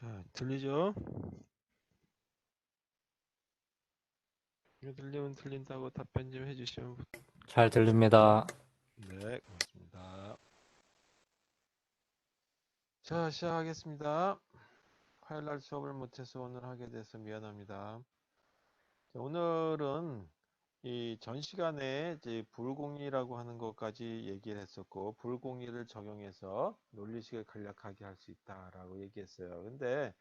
자, 들리죠? 이거 들리면 들린다고 답변 좀 해주시면 잘 들립니다. 네, 고맙습니다. 자, 시작하겠습니다. 화요일 날 수업을 못해서 오늘 하게 돼서 미안합니다. 자, 오늘은 이 전 시간에 이제 불공리라고 하는 것까지 얘기를 했었고, 불공리를 적용해서 논리식을 간략하게 할 수 있다라고 얘기했어요. 근데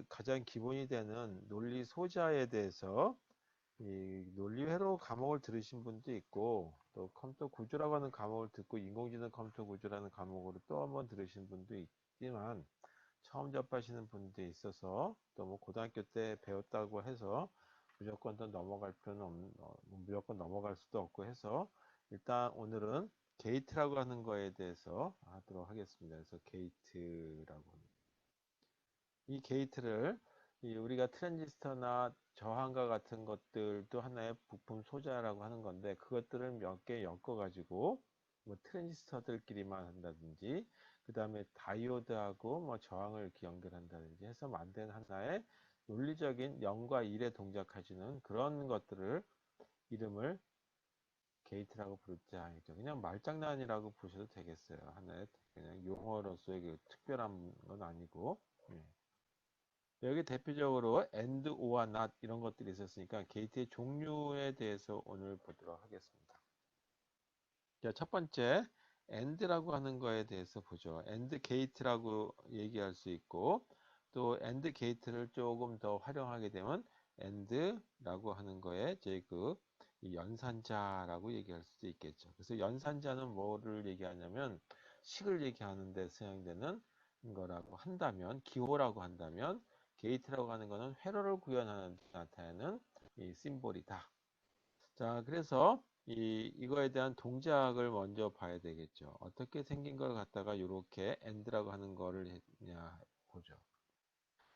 가장 기본이 되는 논리 소자에 대해서 이 논리회로 과목을 들으신 분도 있고 또 컴퓨터 구조라고 하는 과목을 듣고 인공지능 컴퓨터 구조라는 과목으로 또 한번 들으신 분도 있지만 처음 접하시는 분도 있어서 또 뭐 고등학교 때 배웠다고 해서 무조건 또 넘어갈 필요는 무조건 넘어갈 수도 없고 해서 일단 오늘은 게이트라고 하는 거에 대해서 하도록 하겠습니다. 그래서 게이트라고 이 게이트를 우리가 트랜지스터나 저항과 같은 것들도 하나의 부품 소자라고 하는 건데 그것들을 몇 개 엮어 가지고 뭐 트랜지스터들끼리만 한다든지 그 다음에 다이오드하고 뭐 저항을 이렇게 연결한다든지 해서 만든 하나의 논리적인 0과 1에 동작하시는 그런 것들을 이름을 게이트라고 부를 때 아니죠. 그냥 말장난이라고 보셔도 되겠어요. 하나의 그냥 용어로서의 그 특별한 건 아니고. 예. 여기 대표적으로 AND, OR, NOT 이런 것들이 있었으니까 게이트의 종류에 대해서 오늘 보도록 하겠습니다. 자, 첫 번째 AND라고 하는 거에 대해서 보죠. AND 게이트라고 얘기할 수 있고 또 AND 게이트를 조금 더 활용하게 되면 AND라고 하는 거에 이제 이 연산자라고 얘기할 수도 있겠죠. 그래서 연산자는 뭐를 얘기하냐면 식을 얘기하는 데 사용되는 거라고 한다면 기호라고 한다면 게이트라고 하는 거는 회로를 구현하는 데 나타내는 이 심볼이다. 자, 그래서 이거에 대한 동작을 먼저 봐야 되겠죠. 어떻게 생긴 걸 갖다가 이렇게 AND라고 하는 거를 했냐 보죠.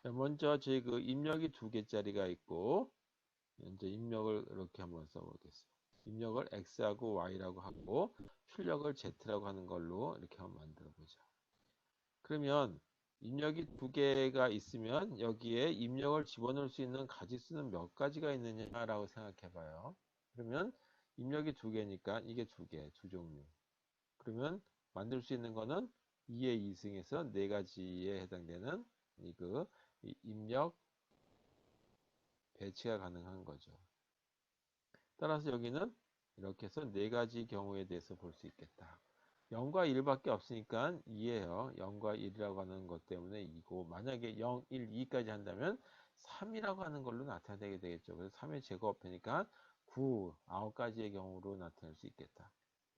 자, 먼저 제 입력이 두 개짜리가 있고 이제 입력을 이렇게 한번 써보겠습니다. 입력을 X하고 Y라고 하고 출력을 Z라고 하는 걸로 이렇게 한번 만들어 보죠. 그러면 입력이 두 개가 있으면 여기에 입력을 집어넣을 수 있는 가지수는 몇 가지가 있느냐라고 생각해 봐요. 그러면 입력이 두 개니까 이게 두 개, 두 종류. 그러면 만들 수 있는 거는 2의 2승에서 네 가지에 해당되는 이 입력 배치가 가능한 거죠. 따라서 여기는 이렇게 해서 네 가지 경우에 대해서 볼 수 있겠다. 0과 1밖에 없으니까 2예요. 0과 1이라고 하는 것 때문에 2고 만약에 0, 1, 2까지 한다면 3이라고 하는 걸로 나타내게 되겠죠. 그래서 3의 제곱하니까 9, 9가지의 경우로 나타낼 수 있겠다.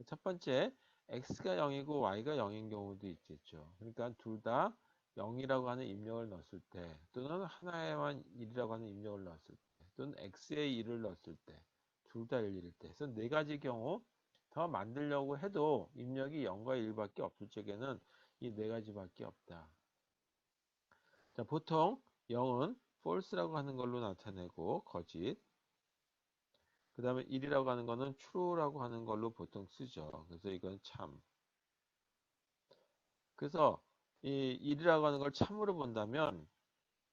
첫 번째, x가 0이고 y가 0인 경우도 있겠죠. 그러니까 둘 다 0이라고 하는 입력을 넣었을 때 또는 하나에만 1이라고 하는 입력을 넣었을 때 또는 x에 1을 넣었을 때 둘 다 1일 때. 그래서 네 가지 경우 더 만들려고 해도 입력이 0과 1밖에 없을 적에는 이 네 가지밖에 없다. 자, 보통 0은 false라고 하는 걸로 나타내고 거짓. 그 다음에 1이라고 하는 거는 true라고 하는 걸로 보통 쓰죠. 그래서 이건 참. 그래서 이 1이라고 하는 걸 참으로 본다면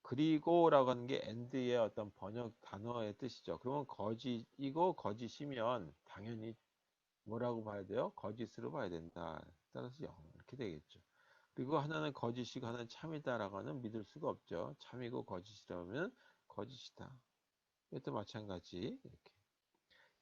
그리고라고 하는 게 and의 어떤 번역 단어의 뜻이죠. 그러면 거짓이고 거짓이면 당연히 뭐라고 봐야 돼요? 거짓으로 봐야 된다. 따라서 0 이렇게 되겠죠. 그리고 하나는 거짓이고 하나는 참이다라고 하는 믿을 수가 없죠. 참이고 거짓이라면 거짓이다. 이것도 마찬가지 이렇게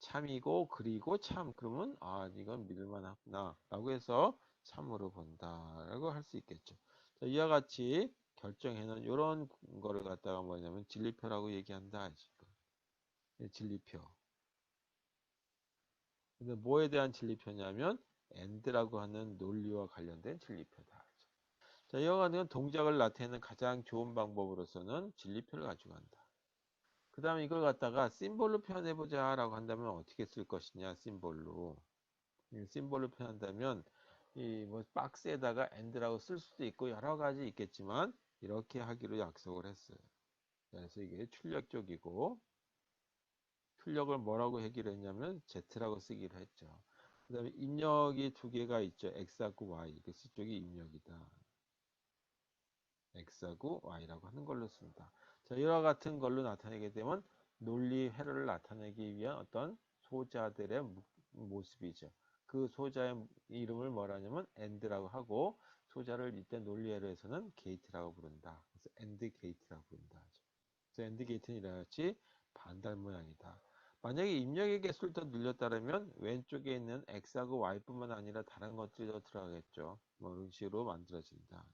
참이고 그리고 참 그러면 이건 믿을만하구나 라고 해서 참으로 본다라고 할 수 있겠죠. 자, 이와 같이 결정해놓은 이런 거를 갖다가 뭐냐면 진리표라고 얘기한다. 지금 진리표. 근데 뭐에 대한 진리표냐면 and라고 하는 논리와 관련된 진리표다. 자, 이와 같은 동작을 나타내는 가장 좋은 방법으로서는 진리표를 가지고 간다. 그 다음에 이걸 갖다가 심볼로 표현해보자 라고 한다면 어떻게 쓸 것이냐, 심볼로. 이 심볼로 표현한다면 이 뭐 박스에다가 and라고 쓸 수도 있고 여러 가지 있겠지만 이렇게 하기로 약속을 했어요. 그래서 이게 출력 쪽이고 출력을 뭐라고 하기로 했냐면 Z라고 쓰기로 했죠. 그 다음에 입력이 두 개가 있죠. X하고 Y. 그래서 이쪽이 입력이다. x하고 y라고 하는 걸로 씁니다. 자, 이와 같은 걸로 나타내게 되면 논리 회로를 나타내기 위한 어떤 소자들의 모습이죠. 그 소자의 이름을 뭐라 하냐면 and라고 하고 소자를 이때 논리 회로에서는 gate라고 부른다. 그래서 and gate라고 부른다. 그래서 and gate는 이와 같이 반달 모양이다. 만약에 입력의 개수를 더 늘렸다면 왼쪽에 있는 x하고 y뿐만 아니라 다른 것들이 더 들어가겠죠. 뭐 이런 식으로 만들어진다.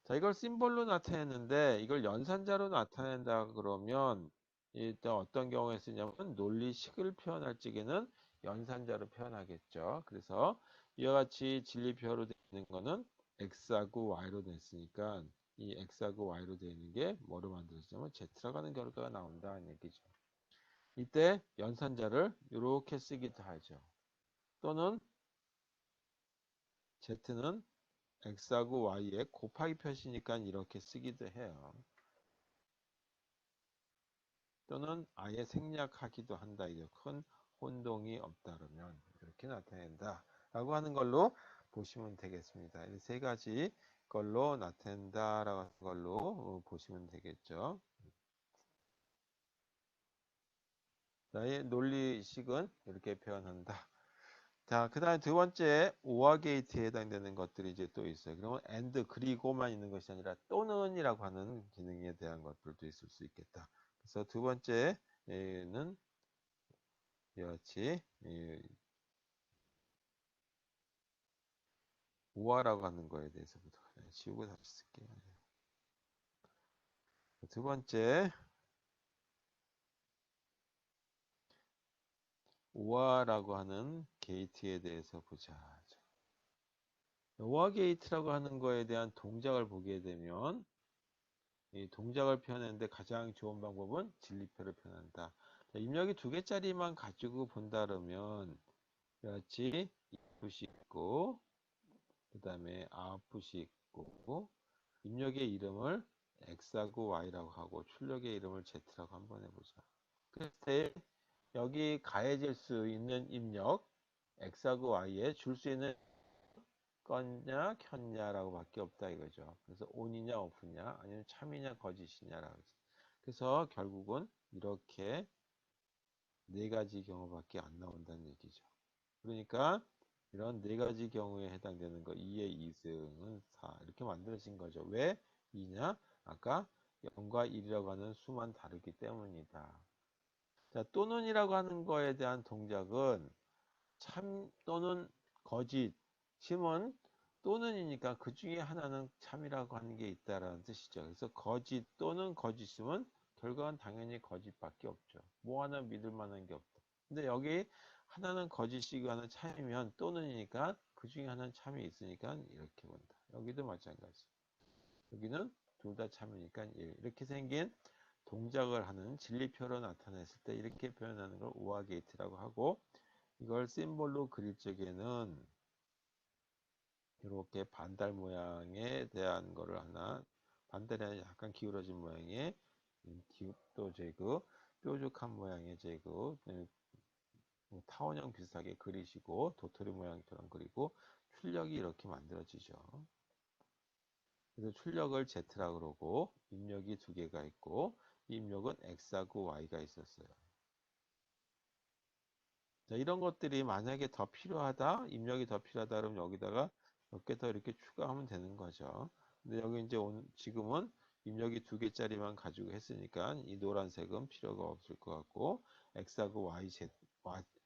자, 이걸 심볼로 나타냈는데 이걸 연산자로 나타낸다 그러면 일단 어떤 경우에 쓰냐면 논리식을 표현할 적에는 연산자로 표현하겠죠. 그래서 이와 같이 진리표로 되어 있는 거는 x하고 y로 됐으니까 이 x하고 y로 되어 있는 게 뭐로 만들어지냐면 z라고 하는 결과가 나온다는 얘기죠. 이때 연산자를 이렇게 쓰기도 하죠. 또는 z는 x하고 y의 곱하기 표시니까 이렇게 쓰기도 해요. 또는 아예 생략하기도 한다. 이제 큰 혼동이 없다 그러면 이렇게 나타낸다 라고 하는 걸로 보시면 되겠습니다. 이 세 가지 걸로 나타낸다 라고 하는 걸로 보시면 되겠죠. 나의 논리식은 이렇게 표현한다. 자, 그 다음에 두 번째 오화 게이트에 해당되는 것들이 이제 또 있어요. 그러면 and 그리고만 있는 것이 아니라 또는이라고 하는 기능에 대한 것들도 있을 수 있겠다. 그래서 두 번째는 이와 같이 오화라고 하는 거에 대해서부터 그냥 지우고 다시 쓸게요. 두 번째 오화라고 하는 게이트에 대해서 보자. 오화 게이트라고 하는 거에 대한 동작을 보게 되면 이 동작을 표현하는데 가장 좋은 방법은 진리표를 표현한다. 자, 입력이 두 개짜리만 가지고 본다 그러면 같이 input이 있고 그 다음에 output이 있고 입력의 이름을 x하고 y라고 하고 출력의 이름을 z라고 한번 해보자. 그때 여기 가해질 수 있는 입력 x하고 y에 줄 수 있는 껐냐 켰냐라고 밖에 없다 이거죠. 그래서 on이냐 off냐 아니면 참이냐 거짓이냐라고. 그래서 결국은 이렇게 네 가지 경우밖에 안 나온다는 얘기죠. 그러니까 이런 네 가지 경우에 해당되는 거 2의 2승은 4 이렇게 만들어진 거죠. 왜 2냐? 아까 0과 1이라고 하는 수만 다르기 때문이다. 자, 또는이라고 하는 거에 대한 동작은 참 또는 거짓, 심은 또는이니까 그 중에 하나는 참이라고 하는 게 있다라는 뜻이죠. 그래서 거짓 또는 거짓이면 결과는 당연히 거짓밖에 없죠. 뭐 하나 믿을 만한 게 없다. 근데 여기 하나는 거짓이고 하나는 참이면 또는이니까 그 중에 하나는 참이 있으니까 이렇게 본다. 여기도 마찬가지. 여기는 둘 다 참이니까 1. 이렇게 생긴 동작을 하는 진리표로 나타냈을 때 이렇게 표현하는 걸 오화 게이트라고 하고 이걸 심볼로 그릴 적에는 이렇게 반달 모양에 대한 거를 하나 반달이 약간 기울어진 모양의 또 제그 뾰족한 모양의 제그 뭐 타원형 비슷하게 그리시고 도토리 모양처럼 그리고 출력이 이렇게 만들어지죠. 그래서 출력을 Z라고 그러고 입력이 두 개가 있고 이 입력은 X하고 Y가 있었어요. 자, 이런 것들이 만약에 더 필요하다, 입력이 더 필요하다 그러면 여기다가 몇 개 더 이렇게 추가하면 되는 거죠. 근데 여기 이제 지금은 입력이 두 개짜리만 가지고 했으니까 이 노란색은 필요가 없을 것 같고 X하고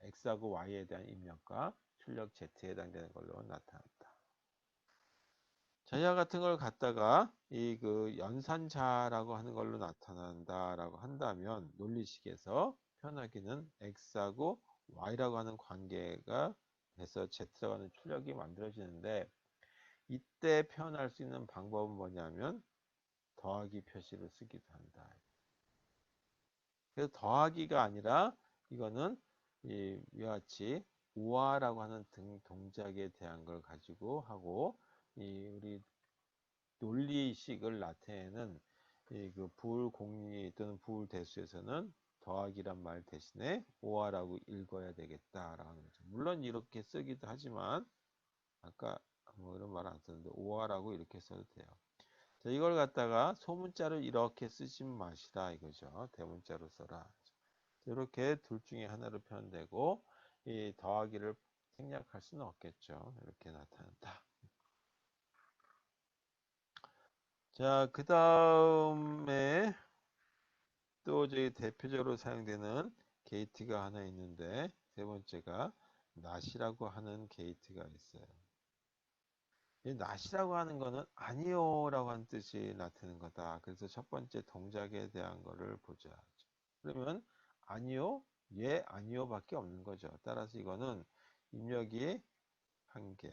X하고 Y에 대한 입력과 출력 Z에 해당되는 걸로 나타났다. 자이와 같은 걸 갖다가 이 그 연산자라고 하는 걸로 나타난다라고 한다면 논리식에서 표현하기는 x하고 y라고 하는 관계가 돼서 z라고 하는 출력이 만들어지는데 이때 표현할 수 있는 방법은 뭐냐면 더하기 표시를 쓰기도 한다. 그래서 더하기가 아니라 이거는 이와 같이 우화라고 하는 동작에 대한 걸 가지고 하고 우리 논리식을 나타내는 그 부울공리 또는 부울대수에서는 더하기란 말 대신에 오화라고 읽어야 되겠다라는 거죠. 물론 이렇게 쓰기도 하지만 아까 뭐 이런 말 안 썼는데 오화라고 이렇게 써도 돼요. 자, 이걸 갖다가 소문자로 이렇게 쓰지 마시라 이거죠. 대문자로 써라. 이렇게 둘 중에 하나로 표현되고 이 더하기를 생략할 수는 없겠죠. 이렇게 나타난다. 자, 그 다음에 또 저희 대표적으로 사용되는 게이트가 하나 있는데 세 번째가 not이라고 하는 게이트가 있어요. 이 not이라고 하는 거는 아니요라고 하는 뜻이 나타내는 거다. 그래서 첫 번째 동작에 대한 거를 보자. 그러면 아니요, 예, 아니요밖에 없는 거죠. 따라서 이거는 입력이 한 개,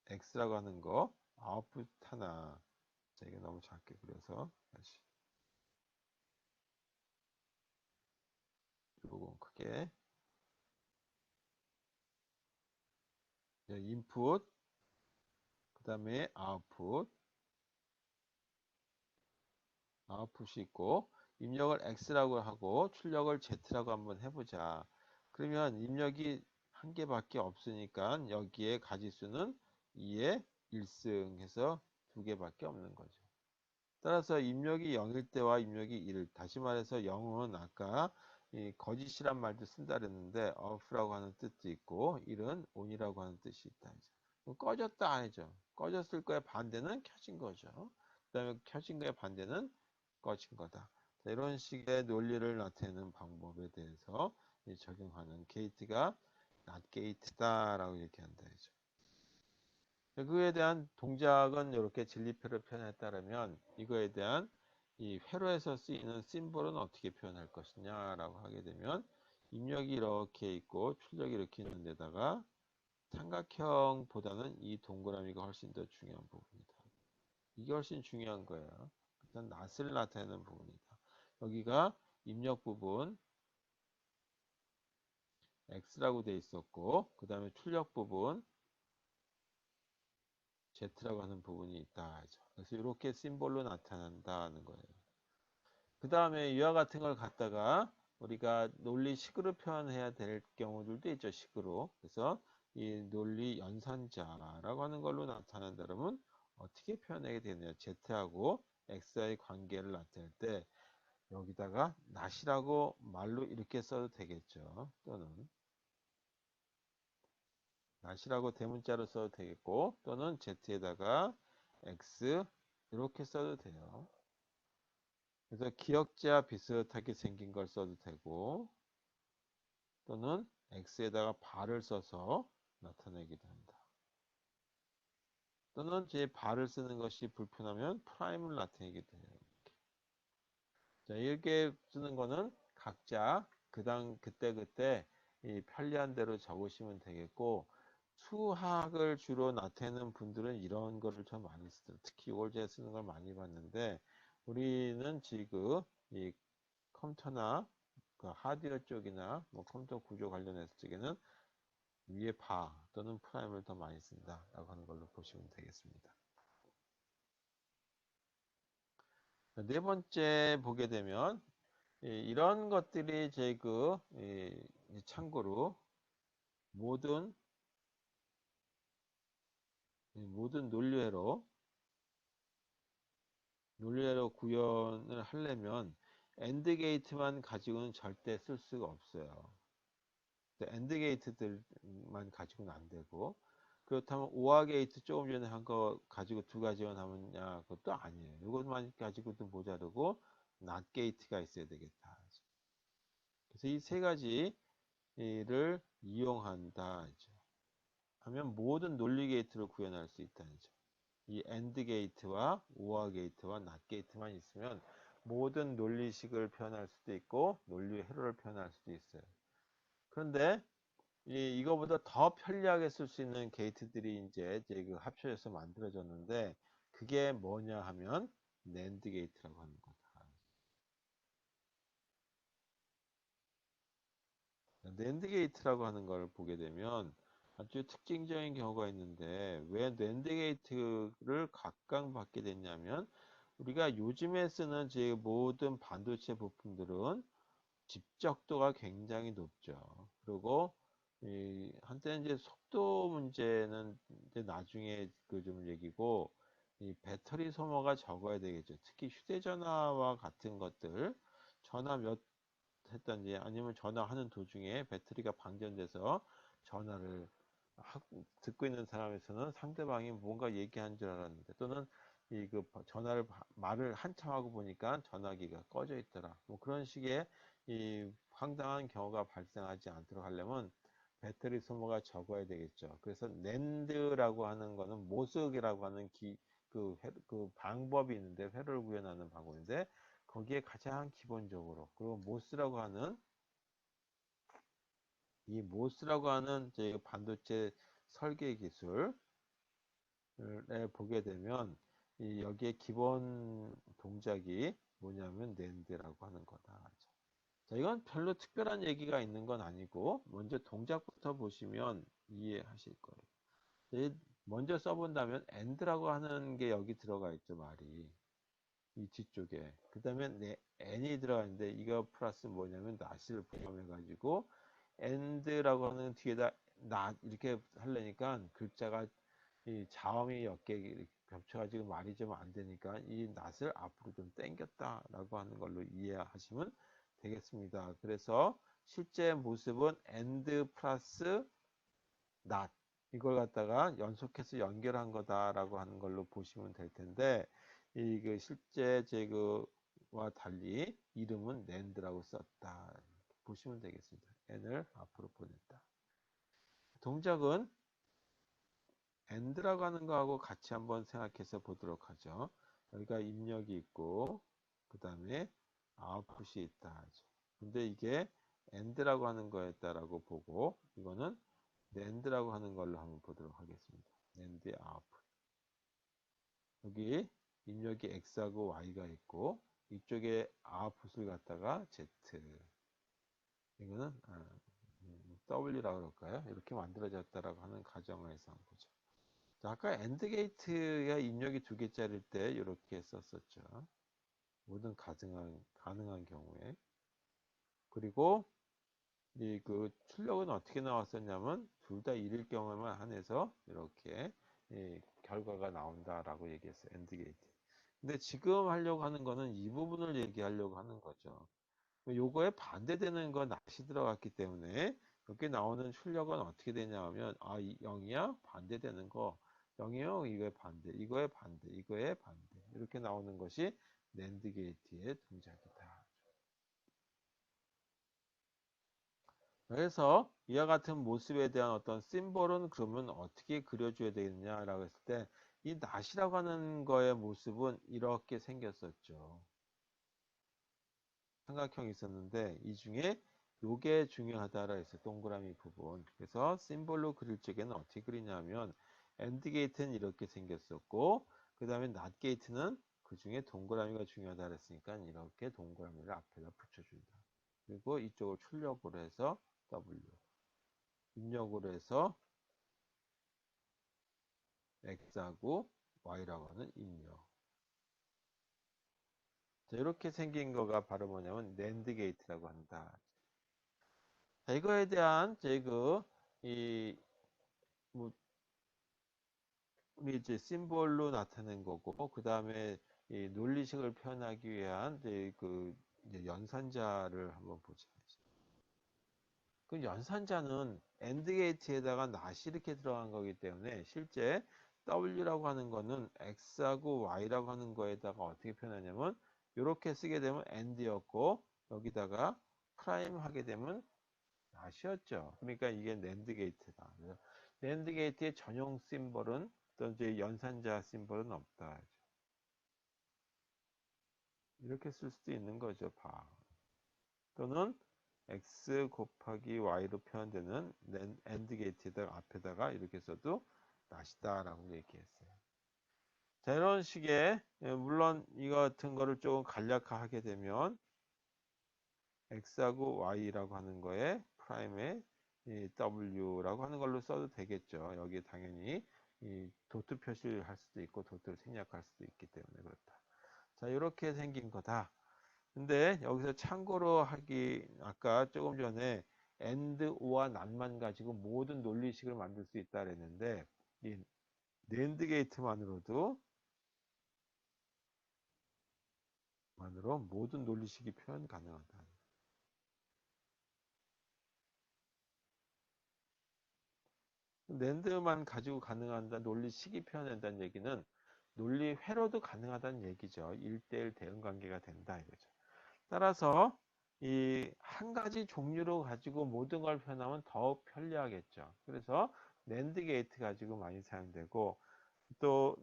x라고 하는 거, 아웃풋 하나. 자, 이게 너무 작게 그려서 다시 조금 크게. 인풋, 그 다음에 아웃풋이 있고 입력을 x라고 하고 출력을 z라고 한번 해보자. 그러면 입력이 한 개밖에 없으니까 여기에 가지수는 2에 1승 해서 두 개밖에 없는 거죠. 따라서 입력이 0일 때와 입력이 1, 다시 말해서 0은 아까 이 거짓이란 말도 쓴다 그랬는데 off라고 하는 뜻도 있고 1은 on이라고 하는 뜻이 있다. 그럼 꺼졌다 아니죠. 꺼졌을 거의 반대는 켜진 거죠. 그 다음에 켜진 거의 반대는 꺼진 거다. 자, 이런 식의 논리를 나타내는 방법에 대해서 적용하는 게이트가 not 게이트다라고 이렇게 한다. 그에 대한 동작은 이렇게 진리표를 표현했다면 이거에 대한 이 회로에서 쓰이는 심볼은 어떻게 표현할 것이냐라고 하게 되면 입력이 이렇게 있고 출력이 이렇게 있는 데다가 삼각형보다는 이 동그라미가 훨씬 더 중요한 부분이다. 이게 훨씬 중요한 거예요. 일단 낫을 나타내는 부분이다. 여기가 입력 부분 X라고 돼 있었고 그 다음에 출력 부분 Z라고 하는 부분이 있다. 그래서 이렇게 심볼로 나타난다는 거예요. 그 다음에 이와 같은 걸 갖다가 우리가 논리식으로 표현해야 될 경우들도 있죠. 식으로. 그래서 이 논리 연산자라고 하는 걸로 나타난다 그러면 어떻게 표현하게 되느냐. Z하고 X의 관계를 나타낼 때 여기다가 not이라고 말로 이렇게 써도 되겠죠. 또는 not이라고 대문자로 써도 되겠고 또는 Z에다가 X 이렇게 써도 돼요. 그래서 기역자 비슷하게 생긴 걸 써도 되고 또는 x에다가 발을 써서 나타내기도 한다. 또는 제 발을 쓰는 것이 불편하면 프라임을 나타내기도 해요. 자, 이렇게 쓰는 거는 각자 그때 이 편리한 대로 적으시면 되겠고 수학을 주로 나타내는 분들은 이런 거를 좀 많이 쓰더라고요. 특히 이걸 제가 쓰는 걸 많이 봤는데 우리는 지금 이 컴퓨터나 그 하드웨어 쪽이나 뭐 컴퓨터 구조 관련해서 쪽에는 위에 바 또는 프라임을 더 많이 쓴다라고 하는 걸로 보시면 되겠습니다. 네 번째 보게 되면 이런 것들이 참고로 모든 모든 논리회로 구현을 하려면 엔드 게이트만 가지고는 절대 쓸 수가 없어요. 엔드 게이트들만 가지고는 안 되고 그렇다면 오화 게이트 조금 전에 한 거 가지고 두 가지만 하면야 그것도 아니에요. 이것만 가지고도 모자르고 낫 게이트가 있어야 되겠다. 그래서 이 세 가지를 이용한다 하면 모든 논리 게이트를 구현할 수 있다는 점. 이 엔드 게이트와 오화 게이트와 낫 게이트만 있으면 모든 논리식을 표현할 수도 있고 논리 회로를 표현할 수도 있어요. 그런데 이거보다 더 편리하게 쓸 수 있는 게이트들이 이제 그 합쳐져서 만들어졌는데 그게 뭐냐 하면 낸드 게이트라고 하는 거다. 낸드 게이트라고 하는 걸 보게 되면 아주 특징적인 경우가 있는데 왜 낸드 게이트를 각광받게 됐냐면 우리가 요즘에 쓰는 제 모든 반도체 부품들은 집적도가 굉장히 높죠. 그리고 한때는 이제 속도 문제는 이제 나중에 그 좀 얘기고 이 배터리 소모가 적어야 되겠죠. 특히 휴대전화와 같은 것들, 전화 몇 했던지 아니면 전화하는 도중에 배터리가 방전돼서 전화를 듣고 있는 사람에서는 상대방이 뭔가 얘기한 줄 알았는데 또는 전화를 말을 한참 하고 보니까 전화기가 꺼져 있더라. 뭐 그런 식의 이 황당한 경우가 발생하지 않도록 하려면 배터리 소모가 적어야 되겠죠. 그래서 낸드라고 하는 거는 모스이라고 하는 그 방법이 있는데 회로를 구현하는 방법인데 거기에 가장 기본적으로 그리고 모스라고 하는 이제 반도체 설계 기술에 보게 되면 여기에 기본 동작이 뭐냐면 낸드라고 하는 거다. 자, 이건 별로 특별한 얘기가 있는 건 아니고 먼저 동작부터 보시면 이해하실 거예요. 먼저 써본다면 and라고 하는 게 여기 들어가 있죠, 말이. 이 뒤쪽에. 그 다음에 n이 들어가 있는데 이거 플러스 뭐냐면 not을 포함해가지고 and라고 하는 뒤에다 not 이렇게 하려니까 글자가 이 자음이 몇 개 겹쳐가지고 말이 좀 안 되니까 이 not을 앞으로 좀 당겼다라고 하는 걸로 이해하시면 되겠습니다. 그래서 실제 모습은 and 플러스 not 이걸 갖다가 연속해서 연결한 거다라고 하는 걸로 보시면 될 텐데 이그 실제 제그와 달리 이름은 낸드라고 썼다 보시면 되겠습니다. n을 앞으로 보냈다. 동작은 and라고 하는 거하고 같이 한번 생각해서 보도록 하죠. 여기가 입력이 있고 그 다음에 아웃풋이 있다 하죠. 근데 이게 and라고 하는 거였다라고 보고 이거는 낸드라고 하는 걸로 한번 보도록 하겠습니다. 낸드의 아웃풋. 여기 입력이 X하고 Y가 있고 이쪽에 아웃풋을 갖다가 Z. 이거는 W라고 그럴까요? 이렇게 만들어졌다라고 하는 가정을 해서 한번 보죠. 자, 아까 AND 게이트가 입력이 두 개짜리일 때 이렇게 썼었죠. 모든 가능한 경우에. 그리고 그 출력은 어떻게 나왔었냐면 둘 다 1일 경우에만 한해서 이렇게 결과가 나온다라고 얘기했어요. 엔드 게이트. 근데 지금 하려고 하는 거는 이 부분을 얘기하려고 하는 거죠. 요거에 반대되는 건 낫이 들어갔기 때문에 여기 나오는 출력은 어떻게 되냐 하면 0이야? 반대되는 거 0이요? 이거에 반대, 이거에 반대, 이거에 반대 이렇게 나오는 것이 낸드 게이트의 동작이다. 그래서 이와 같은 모습에 대한 어떤 심볼은 그러면 어떻게 그려줘야 되겠냐라고 했을 때 이 낫이라고 하는 거의 모습은 이렇게 생겼었죠. 삼각형이 있었는데 이 중에 요게 중요하다라 했어요. 동그라미 부분. 그래서 심볼로 그릴 적에는 어떻게 그리냐면 엔드 게이트는 이렇게 생겼었고 그 다음에 낫 게이트는 그 중에 동그라미가 중요하다 그랬으니까 이렇게 동그라미를 앞에다 붙여준다. 그리고 이쪽을 출력으로 해서 W 입력으로 해서 X하고 Y라고 하는 입력. 자, 이렇게 생긴 거가 바로 뭐냐면 낸드 게이트라고 한다. 자, 이거에 대한 이 뭐, 우리 이제 심볼로 나타낸 거고 그 다음에 이 논리식을 표현하기 위한 이제 연산자를 한번 보자. 그 연산자는 엔드 게이트에다가 낫이 이렇게 들어간 거기 때문에 실제 W라고 하는 거는 X하고 Y라고 하는 거에다가 어떻게 표현하냐면 이렇게 쓰게 되면 AND였고 여기다가 프라임 하게 되면 낫이었죠. 그러니까 이게 낸드 게이트다. 낸드 게이트의 전용 심볼은 또 이제 연산자 심볼은 없다. 이렇게 쓸 수도 있는 거죠. 바. 또는 x 곱하기 y로 표현되는 AND 게이트에다가 앞에다가 이렇게 써도 낫이다라고 얘기했어요. 자, 이런 식의 물론 이거 같은 거를 조금 간략화하게 되면 x하고 y라고 하는 거에 프라임에 w라고 하는 걸로 써도 되겠죠. 여기에 당연히 이 도트 표시를 할 수도 있고 도트를 생략할 수도 있기 때문에 그렇다. 자, 이렇게 생긴 거다. 근데 여기서 참고로 아까 조금 전에 and, or와 not만 가지고 모든 논리식을 만들 수 있다 그랬는데 이 NAND 게이트만으로도 만으로 모든 논리식이 표현 가능하다. 낸드만 가지고 가능하다 논리식이 표현된다는 얘기는 논리 회로도 가능하다는 얘기죠. 1대1 대응 관계가 된다 이거죠. 따라서 이 한 가지 종류로 가지고 모든 걸 표현하면 더욱 편리하겠죠. 그래서 낸드 게이트 가지고 많이 사용되고 또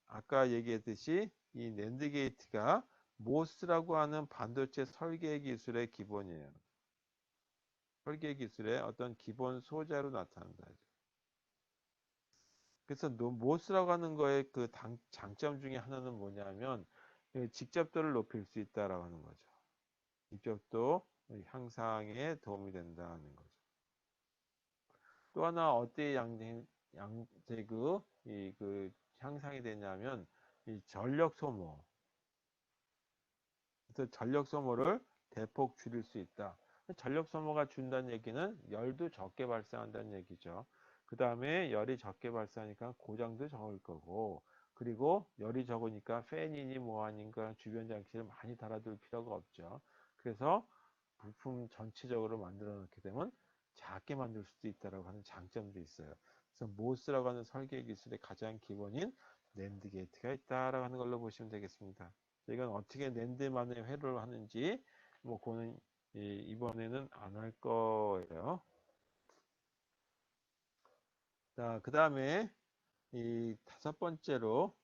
아까 얘기했듯이 이 낸드 게이트가 모스라고 하는 반도체 설계 기술의 기본이에요. 설계 기술의 어떤 기본 소재로 나타난다. 그래서 모스라고 하는 거의 그 장점 중에 하나는 뭐냐면 직접도를 높일 수 있다라고 하는 거죠. 직접도 향상에 도움이 된다는 거죠. 또 하나 어떻게 양재그 그 향상이 되냐면 이 전력 소모. 그래서 전력 소모를 대폭 줄일 수 있다. 전력 소모가 준다는 얘기는 열도 적게 발생한다는 얘기죠. 그 다음에 열이 적게 발생하니까 고장도 적을 거고, 그리고 열이 적으니까 팬이니 뭐하니까 주변 장치를 많이 달아둘 필요가 없죠. 그래서 부품 전체적으로 만들어 놓게 되면 작게 만들 수도 있다라고 하는 장점도 있어요. 그래서 모스라고 하는 설계 기술의 가장 기본인 낸드 게이트가 있다라고 하는 걸로 보시면 되겠습니다. 이건 어떻게 낸드만의 회로를 하는지 뭐 그거는 이번에는 안 할 거예요. 자, 그 다음에 이 다섯 번째로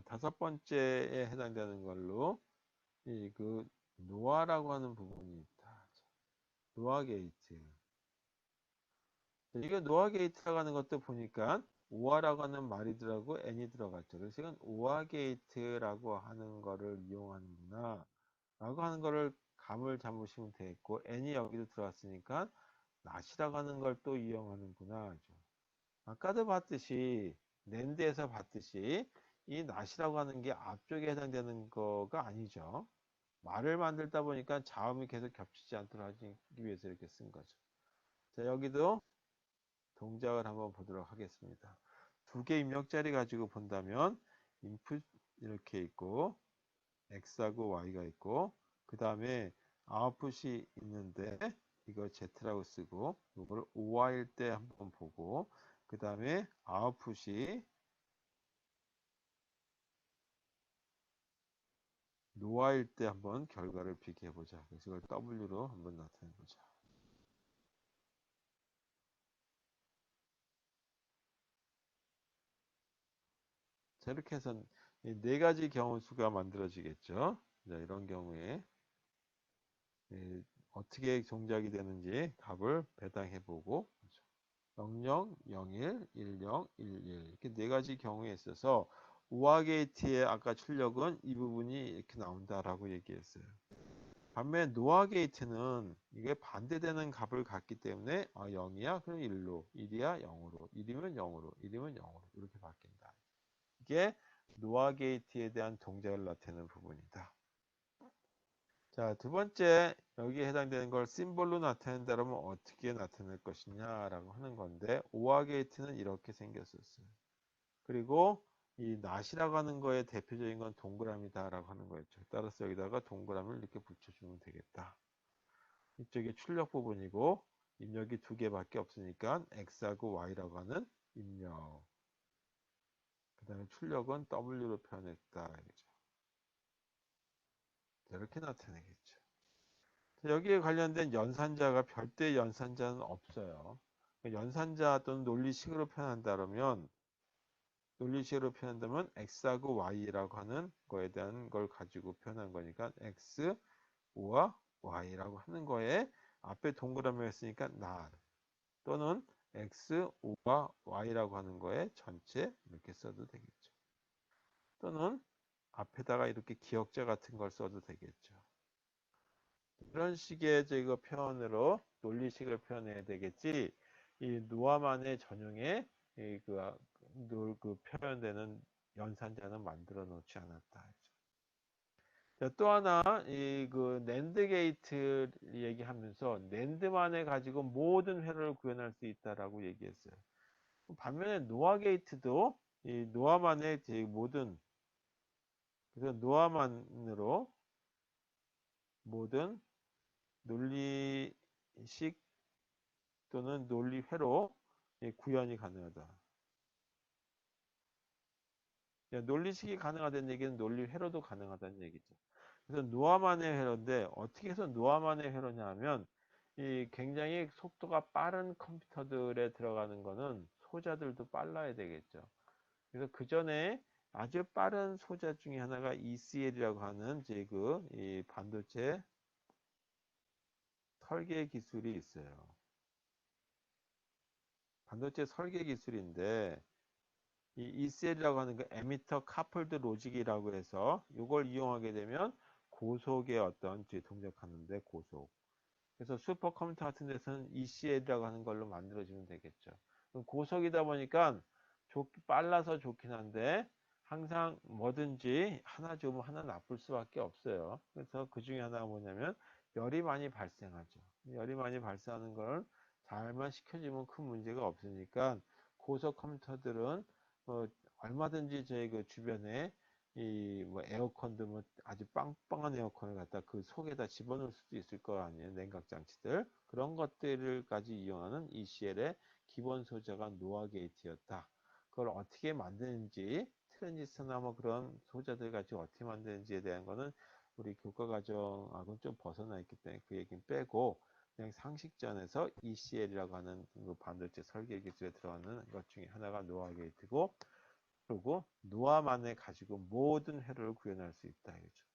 다섯 번째에 해당되는 걸로 이 그 노아라고 하는 부분이 있다. 노아 게이트. 이게 노아 게이트라고 하는 것도 보니까 오아라고 하는 말이 들어가고 n이 들어갔죠. 그래서 이건 오아 게이트라고 하는 거를 이용하는구나 라고 하는 거를 감을 잡으시면 되겠고 n이 여기도 들어갔으니까 낫이라고 하는 걸 또 이용하는구나. 아까도 봤듯이 낸드에서 봤듯이 이 낫이라고 하는 게 앞쪽에 해당되는 거가 아니죠. 말을 만들다 보니까 자음이 계속 겹치지 않도록 하기 위해서 이렇게 쓴 거죠. 자, 여기도 동작을 한번 보도록 하겠습니다. 두 개 입력자리 가지고 본다면 input 이렇게 있고 x하고 y가 있고 그 다음에 아웃풋이 있는데 이걸 z라고 쓰고 이걸 오화일 때 한번 보고 그 다음에 아웃풋이 노화일 때 한번 결과를 비교해 보자. 그래서 이걸 w로 한번 나타내 보자. 자, 이렇게 해서 네 가지 경우 수가 만들어지겠죠. 자, 이런 경우에 어떻게 동작이 되는지 값을 배당해 보고 00, 01, 10, 11 이렇게 네 가지 경우에 있어서 우아 게이트의 아까 출력은 이 부분이 이렇게 나온다라고 얘기했어요. 반면 노아 게이트는 이게 반대되는 값을 갖기 때문에 0이야? 그럼 1로, 1이야? 0으로, 1이면 0으로, 1이면 0으로 이렇게 바뀐다. 이게 노아 게이트에 대한 동작을 나타내는 부분이다. 자, 두 번째 여기에 해당되는 걸 심볼로 나타낸다면 어떻게 나타낼 것이냐라고 하는 건데 오아 게이트는 이렇게 생겼었어요. 그리고 이 낫이라고 하는 거의 대표적인 건 동그라미다라고 하는 거였죠. 따라서 여기다가 동그라미를 이렇게 붙여주면 되겠다. 이쪽이 출력 부분이고 입력이 두 개밖에 없으니까 x하고 y라고 하는 입력. 그 다음에 출력은 w로 표현했다. 이거죠. 이렇게 나타내겠죠. 여기에 관련된 연산자가 별도의 연산자는 없어요. 연산자 또는 논리식으로 표현한다면 x하고 y라고 하는 거에 대한 걸 가지고 표현한 거니까 x, 오와 y라고 하는 거에 앞에 동그라미가 있으니까 나 또는 x, 오와 y라고 하는 거에 전체 이렇게 써도 되겠죠. 또는 앞에다가 이렇게 기억자 같은 걸 써도 되겠죠. 이런 식의 이거 표현으로 논리식을 표현해야 되겠지. 이 노아만의 전용의 그 표현되는 연산자는 만들어 놓지 않았다. 자, 또 하나 이 그 낸드 게이트 얘기하면서 낸드만에 가지고 모든 회로를 구현할 수 있다라고 얘기했어요. 반면에 노아 게이트도 이 노아만의 제 모든, 그래서 노아만으로 모든 논리식 또는 논리회로 구현이 가능하다. 논리식이 가능하다는 얘기는 논리회로도 가능하다는 얘기죠. 그래서 노아만의 회로인데 어떻게 해서 노아만의 회로냐 하면 이 굉장히 속도가 빠른 컴퓨터들에 들어가는 거는 소자들도 빨라야 되겠죠. 그래서 그 전에 아주 빠른 소자 중에 하나가 ECL이라고 하는 이제 이 반도체 설계 기술이 있어요. 반도체 설계 기술인데 이 ECL이라고 하는 그 에미터 카플드 로직이라고 해서 이걸 이용하게 되면 고속의 어떤 이제 동작하는데 고속. 그래서 슈퍼컴퓨터 같은 데서는 ECL이라고 하는 걸로 만들어지면 되겠죠. 그럼 고속이다 보니까 빨라서 좋긴 한데 항상 뭐든지 하나 좋으면 하나 나쁠 수밖에 없어요. 그래서 그 중에 하나가 뭐냐면 열이 많이 발생하죠. 열이 많이 발생하는 걸 잘만 시켜주면 큰 문제가 없으니까 고속 컴퓨터들은 뭐 얼마든지 저희 그 주변에 이 뭐 에어컨도 뭐 아주 빵빵한 에어컨을 갖다 그 속에다 집어넣을 수도 있을 거 아니에요. 냉각 장치들. 그런 것들까지 이용하는 ECL의 기본 소재가 노아 게이트였다. 그걸 어떻게 만드는지 트랜지스터나 뭐 그런 소재들 가지고 어떻게 만드는지에 대한 거는 우리 교과 과정하고는 좀 벗어나 있기 때문에 그 얘기는 빼고 그냥 상식전에서 ECL이라고 하는 그 반도체 설계 기술에 들어가는 것 중에 하나가 노아 게이트고 그리고 노아만을 가지고 모든 회로를 구현할 수 있다 이거죠.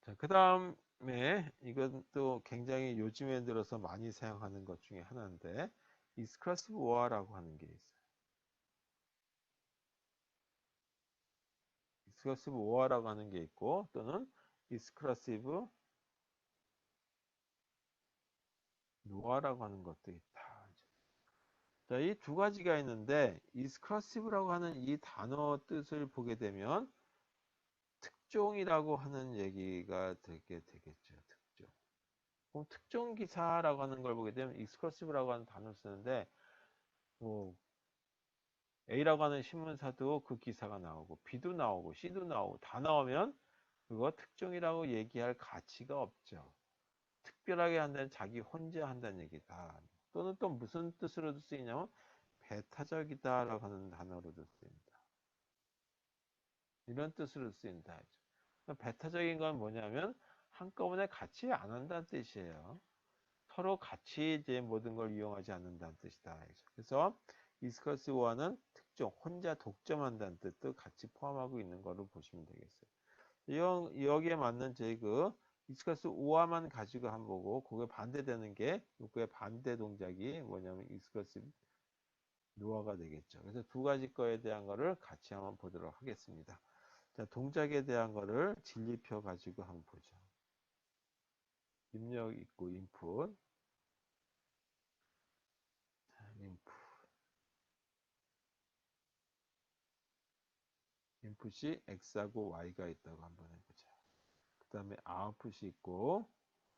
자, 그 다음에 이건 또 굉장히 요즘에 들어서 많이 사용하는 것 중에 하나인데 익스클러시브 오어라고 하는 게 있어요. 익스클러시브 오어라고 하는 게 있고 또는 익스클러시브 노아라고 하는 것도 있다. 자, 이 두 가지가 있는데 익스클러시브라고 하는 이 단어 뜻을 보게 되면 특종이라고 하는 얘기가 되겠죠. 특종. 그럼 특정 기사라고 하는 걸 보게 되면 익스클러시브라고 하는 단어를 쓰는데 뭐 A라고 하는 신문사도 그 기사가 나오고 B도 나오고 C도 나오고 다 나오면 그거 특종이라고 얘기할 가치가 없죠. 특별하게 한다는 자기 혼자 한다는 얘기다. 또는 또 무슨 뜻으로도 쓰이냐면 배타적이다라고 하는 단어로도 쓰입니다. 이런 뜻으로 쓰인다. 배타적인 건 뭐냐면 한꺼번에 같이 안 한다는 뜻이에요. 서로 같이 이제 모든 걸 이용하지 않는다는 뜻이다. 그래서 이스커스 오어는 특정, 혼자 독점한다는 뜻도 같이 포함하고 있는 거로 보시면 되겠어요. 여기에 맞는 제 이스커스 오어만 가지고 한번 보고 그게 반대되는 게 그의 반대 동작이 뭐냐면 이스커스 노어가 되겠죠. 그래서 두 가지 거에 대한 거를 같이 한번 보도록 하겠습니다. 자, 동작에 대한 거를 진리표 가지고 한번 보죠. 입력 있고 인풋, 인풋. 인풋이 X하고 Y가 있다고 한번 해보자. 그 다음에 아웃풋이 있고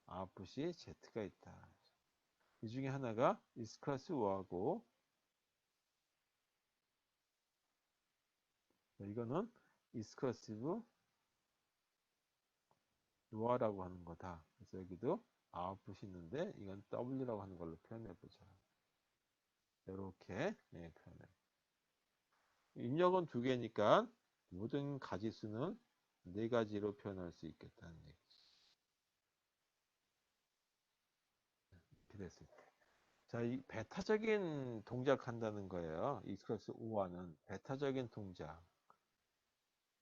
아웃풋이 Z가 있다. 이 중에 하나가 이스크라스 5하고 이거는 이스크라시브 노아라고 하는 거다. 그래서 여기도 아웃풋이 있는데 이건 W라고 하는 걸로 표현해보자. 이렇게 표현해. 입력은 두 개니까 모든 가지수는 네 가지로 표현할 수 있겠다는 얘기. 이렇게 됐을 때. 자, 이 배타적인 동작한다는 거예요. 익스크로스 5와는 배타적인 동작.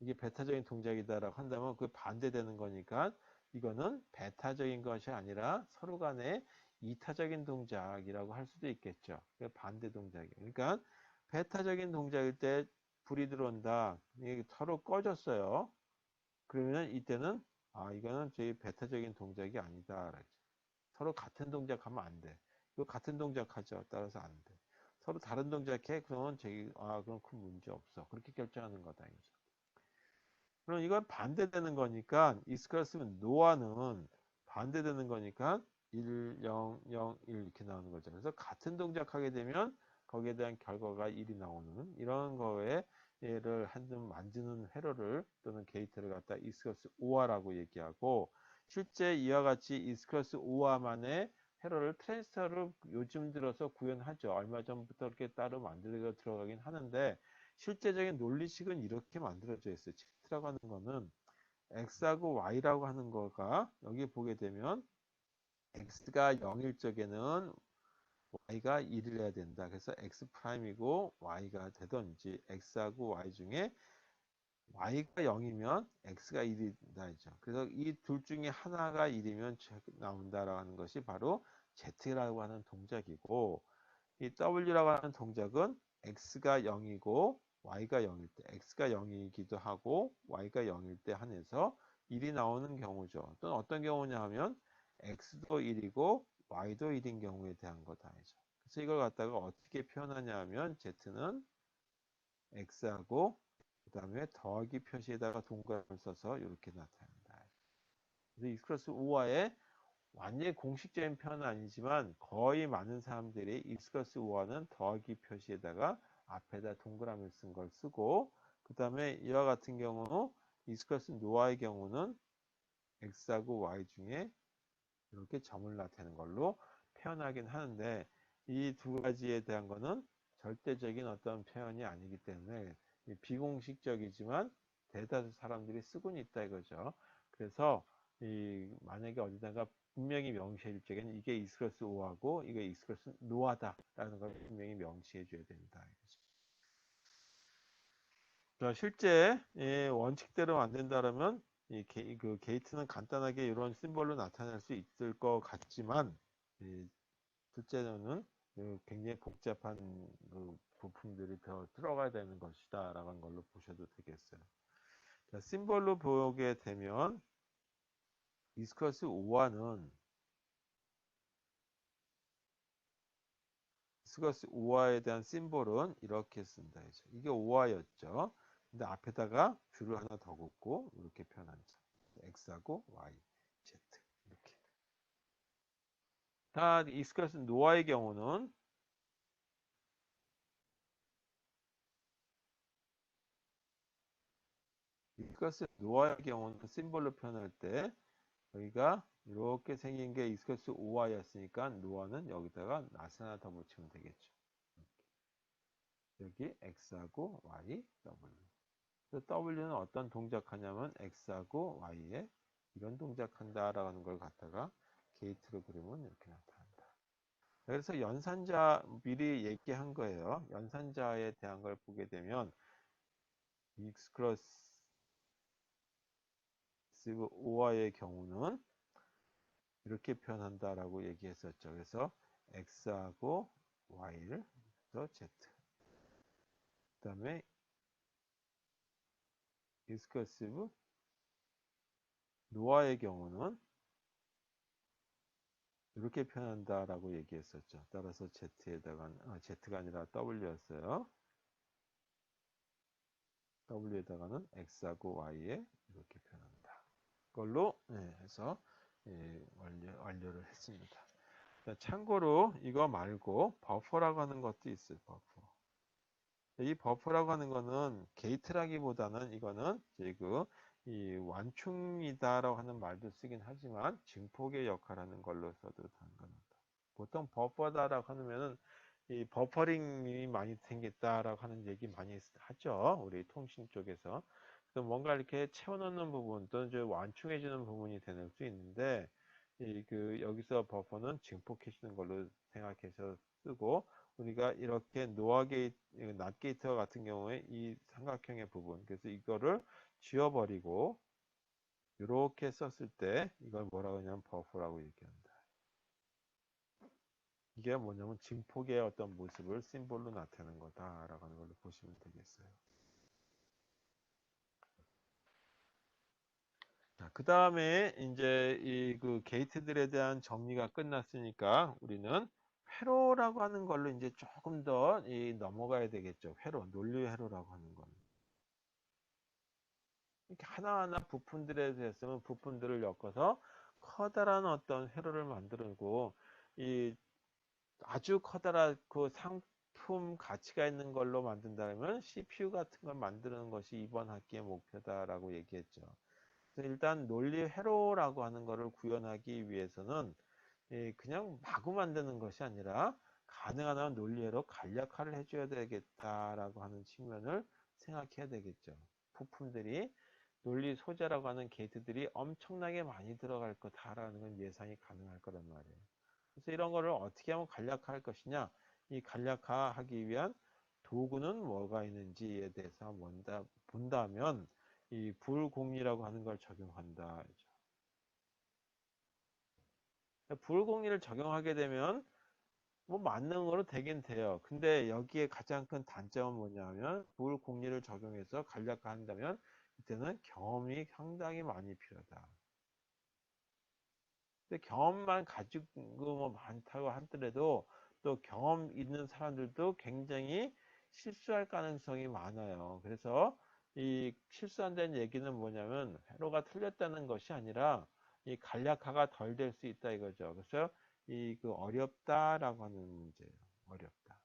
이게 배타적인 동작이다라고 한다면 그 반대되는 거니까 이거는 배타적인 것이 아니라 서로 간에 이타적인 동작이라고 할 수도 있겠죠. 그 반대 동작이. 그러니까 배타적인 동작일 때 불이 들어온다. 이게 서로 꺼졌어요. 그러면 이때는 이거는 저희 배타적인 동작이 아니다. 서로 같은 동작하면 안 돼. 이거 같은 동작하죠. 따라서 안 돼. 서로 다른 동작해. 그러면 그럼 큰 문제 없어. 그렇게 결정하는 거다. 이거죠. 그럼 이건 반대되는 거니까 이스크라스면 노아는 반대되는 거니까 1, 0, 0, 1 이렇게 나오는 거죠. 그래서 같은 동작하게 되면 거기에 대한 결과가 1이 나오는 이런 거에 얘를 한번 만드는 회로를 또는 게이트를 갖다 이스커스 오화라고 얘기하고 실제 이와 같이 이스커스 오화만의 회로를 트랜스터를 요즘 들어서 구현하죠. 얼마 전부터 이렇게 따로 만들어 들어가긴 하는데 실제적인 논리식은 이렇게 만들어져 있어요. Z라고 하는 거는 X하고 Y라고 하는 거가 여기 보게 되면 X가 0일 적에는 Y가 1을 해야 된다. 그래서 X 프라임이고 Y가 되든지 X하고 Y 중에 Y가 0이면 X가 1이다. 그래서 이 둘 중에 하나가 1이면 나온다라는 것이 바로 Z라고 하는 동작이고 이 W라고 하는 동작은 X가 0이고 Y가 0일 때 X가 0이기도 하고 Y가 0일 때 한해서 1이 나오는 경우죠. 또는 어떤 경우냐 하면 X도 1이고 Y도 1인 경우에 대한 거다. 그래서 이걸 갖다가 어떻게 표현하냐 하면 Z는 X하고 그 다음에 더하기 표시에다가 동그라미를 써서 이렇게 나타낸다. 그래서 익스크로스 우화의 완전히 공식적인 표현은 아니지만 거의 많은 사람들이 익스크로스 우화는 더하기 표시에다가 앞에다 동그라미를 쓴 걸 쓰고 그 다음에 이와 같은 경우 익스크로스 노아의 경우는 X하고 Y 중에 이렇게 점을 나타내는 걸로 표현하긴 하는데 이 두 가지에 대한 거는 절대적인 어떤 표현이 아니기 때문에 비공식적이지만 대다수 사람들이 쓰고는 있다 이거죠. 그래서 만약에 어디다가 분명히 명시해 줄 적에는 이게 이스크로스 오하고 이게 이스크로스 노하다라는 걸 분명히 명시해 줘야 된다 이거죠. 자, 실제 원칙대로 안 된다라면 그 게이트는 간단하게 이런 심볼로 나타낼 수 있을 것 같지만 실제로는 굉장히 복잡한 부품들이 들어가야 되는 것이다 라는 걸로 보셔도 되겠어요. 자, 심볼로 보게 되면 이스커스 오화는 이스커스 오화에 대한 심볼은 이렇게 쓴다. 이게 오화였죠. 근데 앞에다가 줄을 하나 더 긋고 이렇게 표현하죠. X하고 Y, Z 이렇게. 다 이스커스 노아의 경우는 이스커스 노아의 경우는 심볼로 표현할 때 여기가 이렇게 생긴 게 이스커스 OY였으니까 노아는 여기다가 낫 하나 더 붙이면 되겠죠. 여기 X하고 Y, W. 그래서 W는 어떤 동작하냐면 X하고 Y에 이런 동작한다라는 걸 갖다가 게이트로 그리면 이렇게 나타난다. 그래서 연산자 미리 얘기한 거예요. 연산자에 대한 걸 보게 되면 익스크로스 OY의 경우는 이렇게 표현한다라고 얘기했었죠. 그래서 X하고 Y를 또 Z. 그 다음에 디스커시브 노아의 경우는 이렇게 표현한다라고 얘기했었죠. 따라서 Z에다가 Z가 아니라 W였어요. W에다가는 X하고 Y에 이렇게 표현한다. 그걸로 해서 완료를 했습니다. 참고로 이거 말고 버퍼라고 하는 것도 있어요. 버퍼. 이 버퍼라고 하는 거는 게이트라기보다는 이거는 이 완충이다라고 하는 말도 쓰긴 하지만 증폭의 역할하는 걸로 써도 상관없다. 보통 버퍼다라고 하면은 이 버퍼링이 많이 생겼다라고 하는 얘기 많이 하죠. 우리 통신 쪽에서. 그래서 뭔가 이렇게 채워넣는 부분 또는 좀 완충해주는 부분이 될 수 있는데 여기서 버퍼는 증폭해주는 걸로 생각해서 쓰고 우리가 이렇게 노아 게이트, 낫 게이트 같은 경우에 이 삼각형의 부분, 그래서 이거를 지워버리고 이렇게 썼을 때 이걸 뭐라고 하냐면 버퍼라고 얘기한다. 이게 뭐냐면 증폭의 어떤 모습을 심볼로 나타내는 거다라고 하는 걸로 보시면 되겠어요. 자, 그 다음에 이제 그 게이트들에 대한 정리가 끝났으니까 우리는 회로라고 하는 걸로 이제 조금 더 넘어가야 되겠죠. 회로, 논리 회로라고 하는 건. 이렇게 하나하나 부품들에 대해서는 부품들을 엮어서 커다란 어떤 회로를 만들고 이 아주 커다란 그 상품 가치가 있는 걸로 만든다면 CPU 같은 걸 만드는 것이 이번 학기의 목표다라고 얘기했죠. 그래서 일단 논리 회로라고 하는 것을 구현하기 위해서는 그냥 마구 만드는 것이 아니라 가능한 한 논리회로 간략화를 해줘야 되겠다라고 하는 측면을 생각해야 되겠죠. 부품들이 논리 소재라고 하는 게이트들이 엄청나게 많이 들어갈 거다라는 건 예상이 가능할 거란 말이에요. 그래서 이런 거를 어떻게 하면 간략화할 것이냐, 이 간략화하기 위한 도구는 뭐가 있는지에 대해서 본다면 이 불공리라고 하는 걸 적용한다. 불공리를 적용하게 되면 뭐 맞는 거로 되긴 돼요. 근데 여기에 가장 큰 단점은 뭐냐면 불공리를 적용해서 간략화한다면 이때는 경험이 상당히 많이 필요하다. 근데 경험만 가지고 뭐 많다고 하더라도 또 경험 있는 사람들도 굉장히 실수할 가능성이 많아요. 그래서 이 실수한다는 얘기는 뭐냐면 회로가 틀렸다는 것이 아니라 이 간략화가 덜 될 수 있다 이거죠. 그래서 이 그 어렵다라고 하는 문제예요. 어렵다.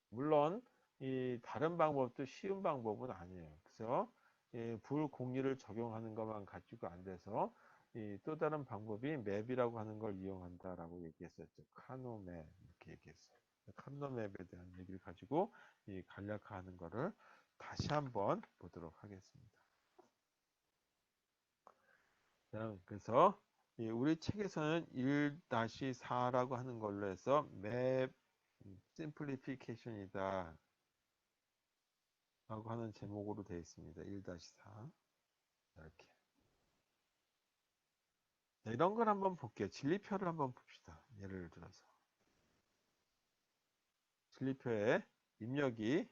물론 이 다른 방법도 쉬운 방법은 아니에요. 그래서 불공리를 적용하는 것만 가지고 안 돼서 또 다른 방법이 맵이라고 하는 걸 이용한다라고 얘기했었죠. 카노맵 이렇게 얘기했어요. 카노맵에 대한 얘기를 가지고 이 간략화하는 거를 다시 한번 보도록 하겠습니다. 그래서 우리 책에서는 1-4라고 하는 걸로 해서 맵 심플리피케이션이다 라고 하는 제목으로 되어 있습니다. 1-4 이렇게. 자, 이런 걸 한번 볼게요. 진리표를 한번 봅시다. 예를 들어서 진리표에 입력이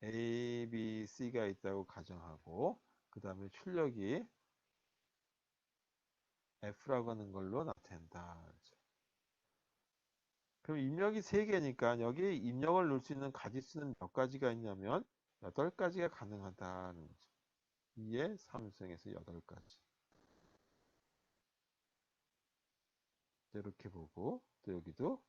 A, B, C가 있다고 가정하고 그 다음에 출력이 F라고 하는 걸로 나타낸다. 그럼 입력이 3개니까 여기 입력을 넣을 수 있는 가지수는 몇 가지가 있냐면 8가지가 가능하다는 거죠. 2의 3승에서 8가지. 이렇게 보고 또 여기도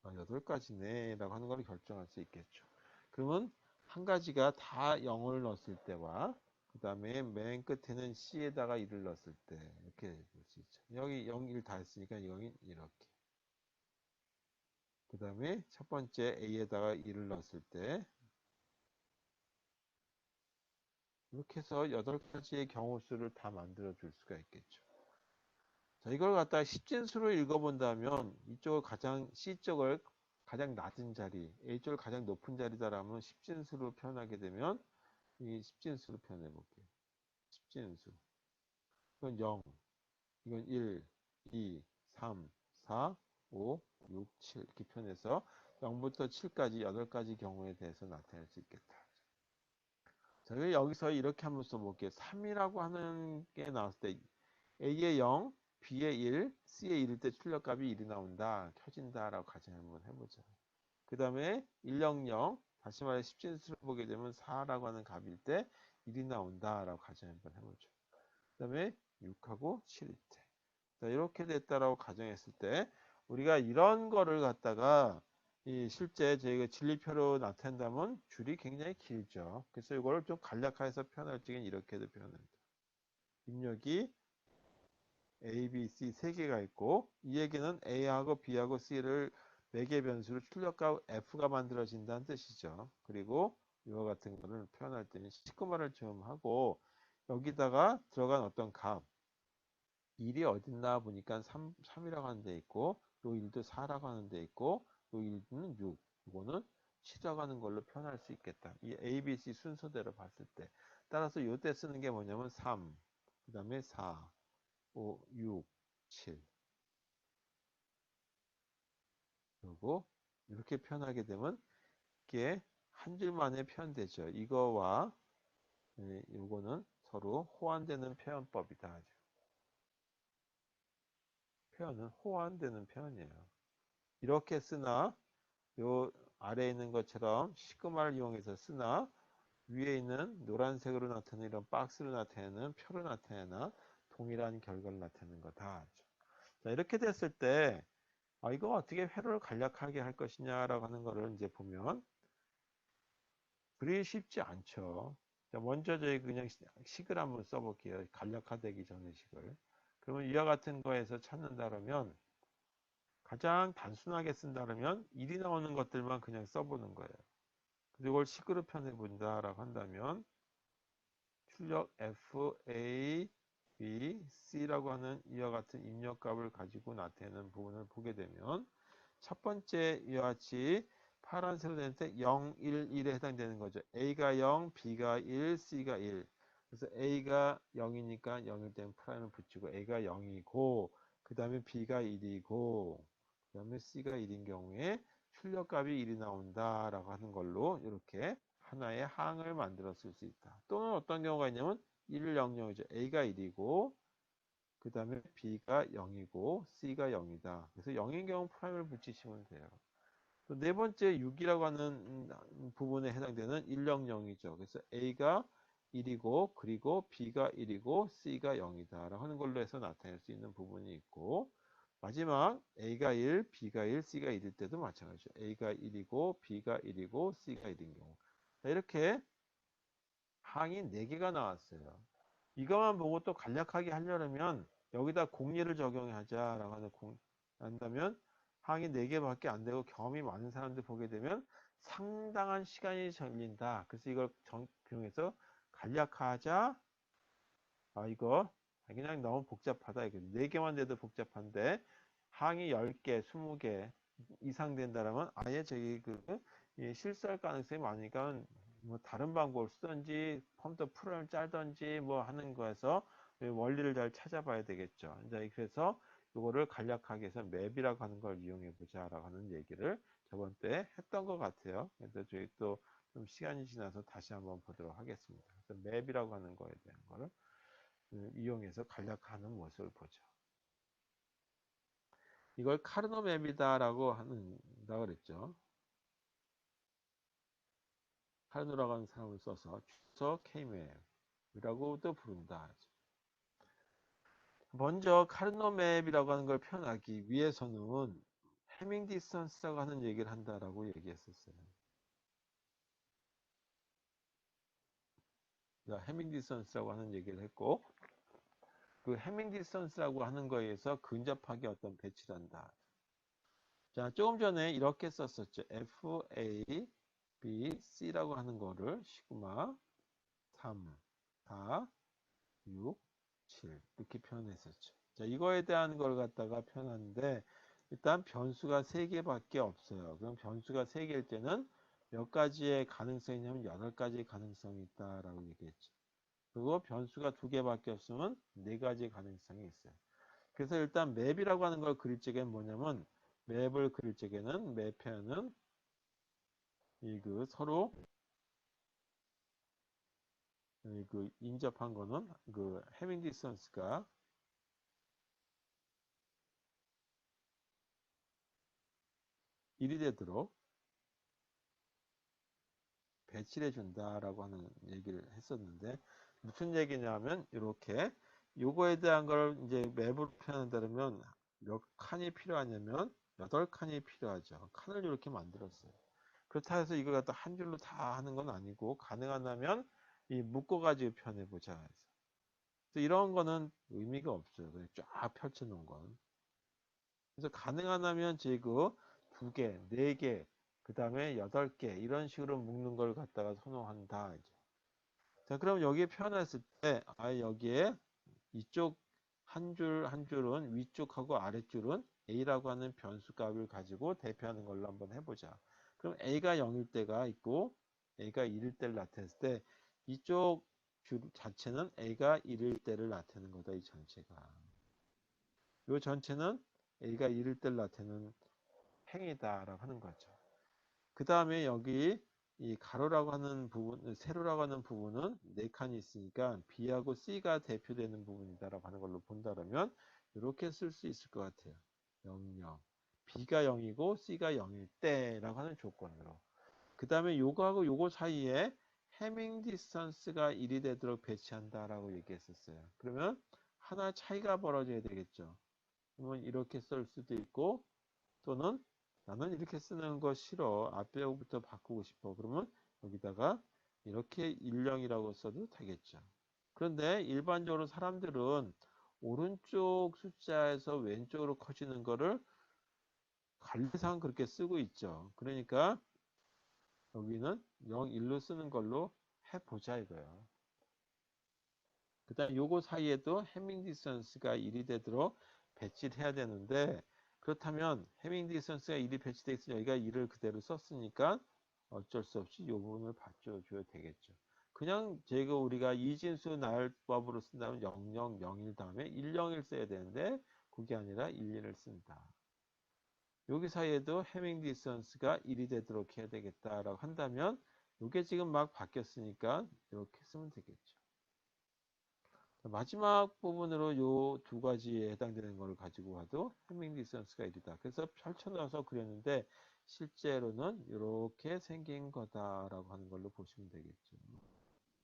8가지네 라고 하는 걸 결정할 수 있겠죠. 그러면 한 가지가 다 0을 넣었을 때와 그 다음에 맨 끝에는 C에다가 1을 넣었을 때 이렇게 볼 수 있죠. 여기 0, 1 다 했으니까 0이 이렇게. 그 다음에 첫 번째 A에다가 1을 넣었을 때 이렇게 해서 8가지의 경우 수를 다 만들어 줄 수가 있겠죠. 자, 이걸 갖다가 10진수로 읽어본다면 이쪽을 C쪽을 가장 낮은 자리, A쪽을 가장 높은 자리다라면 10진수로 표현하게 되면 이 10진수로 표현해 볼게요. 10진수. 이건 0, 이건 1, 2, 3, 4, 5, 6, 7 이렇게 표현해서 0부터 7까지 8가지 경우에 대해서 나타낼 수 있겠다. 자, 여기서 이렇게 한번 써볼게요. 3이라고 하는 게 나왔을 때 A의 0, B의 1, C의 1일 때 출력값이 1이 나온다. 켜진다라고 가정 한번 해보죠. 그 다음에 100, 다시 말해 10진수를 보게 되면 4라고 하는 값일 때 1이 나온다라고 가정 한번 해보죠. 그 다음에 6하고 7일 때. 자, 이렇게 됐다라고 가정했을 때 우리가 이런 거를 갖다가 실제 저희가 진리표로 나타낸다면 줄이 굉장히 길죠. 그래서 이거를 좀 간략화해서 표현할 적엔 이렇게도 표현합니다. 입력이 A, B, C 세 개가 있고 이 얘기는 A하고 B하고 C를 매개 변수로 출력값 F가 만들어진다는 뜻이죠. 그리고 이와 같은 거를 표현할 때는 시그마를 좀 하고 여기다가 들어간 어떤 값 1이 어딨나 보니까 3이라고 하는 데 있고 요 1도 4라고 하는 데 있고 요 1은 6 이거는 7이라고 하는 걸로 표현할 수 있겠다. 이 A, B, C 순서대로 봤을 때 따라서 요때 쓰는 게 뭐냐면 3, 그 다음에 4 5, 6, 7 그리고 이렇게 표현하게 되면 이게 한 줄만에 표현되죠. 이거와 이거는 서로 호환되는 표현법이다. 표현은 호환되는 표현이에요. 이렇게 쓰나 요 아래에 있는 것처럼 시그마를 이용해서 쓰나 위에 있는 노란색으로 나타내는 이런 박스로 나타내는 표로 나타내나 동일한 결과를 나타내는 거다. 자, 이렇게 됐을 때 이거 어떻게 회로를 간략하게 할 것이냐라고 하는 거를 이제 보면 그리 쉽지 않죠. 자, 먼저 저희 그냥 식을 한번 써볼게요. 간략화되기 전에 식을. 그러면 이와 같은 거에서 찾는다면 가장 단순하게 쓴다면 1이 나오는 것들만 그냥 써보는 거예요. 그리고 이걸 식으로 표현해 본다라고 한다면 출력 F, A, B, C라고 하는 이와 같은 입력값을 가지고 나타내는 부분을 보게 되면 첫 번째 이와 같이 파란색으로 될 때 0, 1, 1에 해당되는 거죠. A가 0, B가 1, C가 1. 그래서 A가 0이니까 0일 때는 프라임을 붙이고 A가 0이고 그 다음에 B가 1이고 그 다음에 C가 1인 경우에 출력값이 1이 나온다라고 하는 걸로 이렇게 하나의 항을 만들어 쓸 수 있다. 또는 어떤 경우가 있냐면 1, 0, 0이죠. A가 1이고 그 다음에 B가 0이고 C가 0이다. 그래서 0인 경우 프라임을 붙이시면 돼요. 또 네 번째 6이라고 하는 부분에 해당되는 100이죠. 그래서 A가 1이고 그리고 B가 1이고 C가 0이다 라고 하는 걸로 해서 나타낼 수 있는 부분이 있고 마지막 A가 1, B가 1, C가 1일 때도 마찬가지죠. A가 1이고 B가 1이고 C가 1인 경우. 자, 이렇게 항이 4개가 나왔어요. 이것만 보고 또 간략하게 하려면 여기다 공리를 적용하자라고 한다면 항이 4개밖에 안 되고 경험이 많은 사람들 보게 되면 상당한 시간이 걸린다. 그래서 이걸 적용해서 간략화하자. 이거 그냥 너무 복잡하다. 이거 4개만 돼도 복잡한데 항이 10개, 20개 이상 된다면 아예 저기 실수할 가능성이 많으니까 뭐 다른 방법을 쓰든지 컴퓨터 프로그램을 짜든지 뭐 하는 거에서 원리를 잘 찾아봐야 되겠죠. 이제 그래서 이거를 간략하게 해서 맵이라고 하는 걸 이용해 보자라고 하는 얘기를 저번 때 했던 것 같아요. 그래서 저희 또 좀 시간이 지나서 다시 한번 보도록 하겠습니다. 그래서 맵이라고 하는 거에 대한 거를 이용해서 간략화하는 모습을 보죠. 이걸 카르노 맵이다라고 한다 그랬죠. 카르노라고 하는 사람을 써서 주서 K맵이라고도 부른다. 먼저 카르노 맵이라고 하는 걸 표현하기 위해서는 해밍 디스턴스라고 하는 얘기를 한다라고 얘기했었어요. 해밍 디스턴스라고 하는 얘기를 했고 그 해밍 디스턴스라고 하는 거에 의해서 근접하게 어떤 배치를 한다. 자, 조금 전에 이렇게 썼었죠. F, A, B, C라고 하는 거를 시그마 3, 4, 6, 7 이렇게 표현했었죠. 자, 이거에 대한 걸 갖다가 표현하는데 일단 변수가 3개밖에 없어요. 그럼 변수가 3개일 때는 몇 가지의 가능성이 있냐면 8가지의 가능성이 있다라고 얘기했죠. 그리고 변수가 2개밖에 없으면 4가지의 가능성이 있어요. 그래서 일단 맵이라고 하는 걸 그릴 적에는 뭐냐면 맵을 그릴 적에는 맵 표현은 서로 인접한 거는 해밍 디스턴스가 1이 되도록 배치를 해준다라고 하는 얘기를 했었는데 무슨 얘기냐면 이렇게 요거에 대한 걸 이제 맵으로 표현한다면 몇 칸이 필요하냐면 8칸이 필요하죠. 칸을 이렇게 만들었어요. 그렇다 해서 이걸 갖다 한 줄로 다 하는 건 아니고 가능하다면 이 묶어가지고 표현해보자 해서. 그래서 이런 거는 의미가 없어요. 그냥 쫙 펼쳐놓은 건. 그래서 가능하다면 지금 2개, 4개, 그 다음에 8개 이런 식으로 묶는 걸 갖다가 선호한다. 이제. 자, 그럼 여기에 표현했을 때, 여기에 이쪽 한 줄 한 줄은 위쪽하고 아래줄은 A라고 하는 변수 값을 가지고 대표하는 걸로 한번 해보자. 그럼 A가 0일 때가 있고 A가 1일 때를 나타냈을 때 이쪽 줄 자체는 A가 1일 때를 나타내는 거다. 이 전체가. 이 전체는 A가 1일 때를 나타내는 행이다라고 하는 거죠. 그 다음에 여기 이 가로라고 하는 부분, 세로라고 하는 부분은 4칸이 있으니까 B하고 C가 대표되는 부분이다라고 하는 걸로 본다면 이렇게 쓸 수 있을 것 같아요. 0, 0. B가 0이고 C가 0일 때라고 하는 조건으로. 그 다음에 요거하고 요거 사이에 해밍 디스턴스가 1이 되도록 배치한다라고 얘기했었어요. 그러면 하나 차이가 벌어져야 되겠죠. 그러면 이렇게 쓸 수도 있고 또는 나는 이렇게 쓰는 거 싫어. 앞배우부터 바꾸고 싶어. 그러면 여기다가 이렇게 10이라고 써도 되겠죠. 그런데 일반적으로 사람들은 오른쪽 숫자에서 왼쪽으로 커지는 거를 관리상 그렇게 쓰고 있죠. 그러니까 여기는 0, 1로 쓰는 걸로 해보자 이거예요. 그 다음 요거 사이에도 해밍 디스턴스가 1이 되도록 배치를 해야 되는데 그렇다면 해밍 디스턴스가 1이 배치되어 있으니 여기가 1을 그대로 썼으니까 어쩔 수 없이 요 부분을 받쳐줘야 되겠죠. 그냥 제가 우리가 이진수 나열법으로 쓴다면 0, 0, 0, 1 다음에 1, 0, 1 써야 되는데 그게 아니라 1, 1을 쓴다. 여기 사이에도 해밍 디스턴스가 1이 되도록 해야 되겠다라고 한다면 이게 지금 막 바뀌었으니까 이렇게 쓰면 되겠죠. 마지막 부분으로 요 두 가지에 해당되는 걸 가지고 와도 해밍 디스턴스가 1이다. 그래서 펼쳐놔서 그렸는데 실제로는 이렇게 생긴 거다라고 하는 걸로 보시면 되겠죠.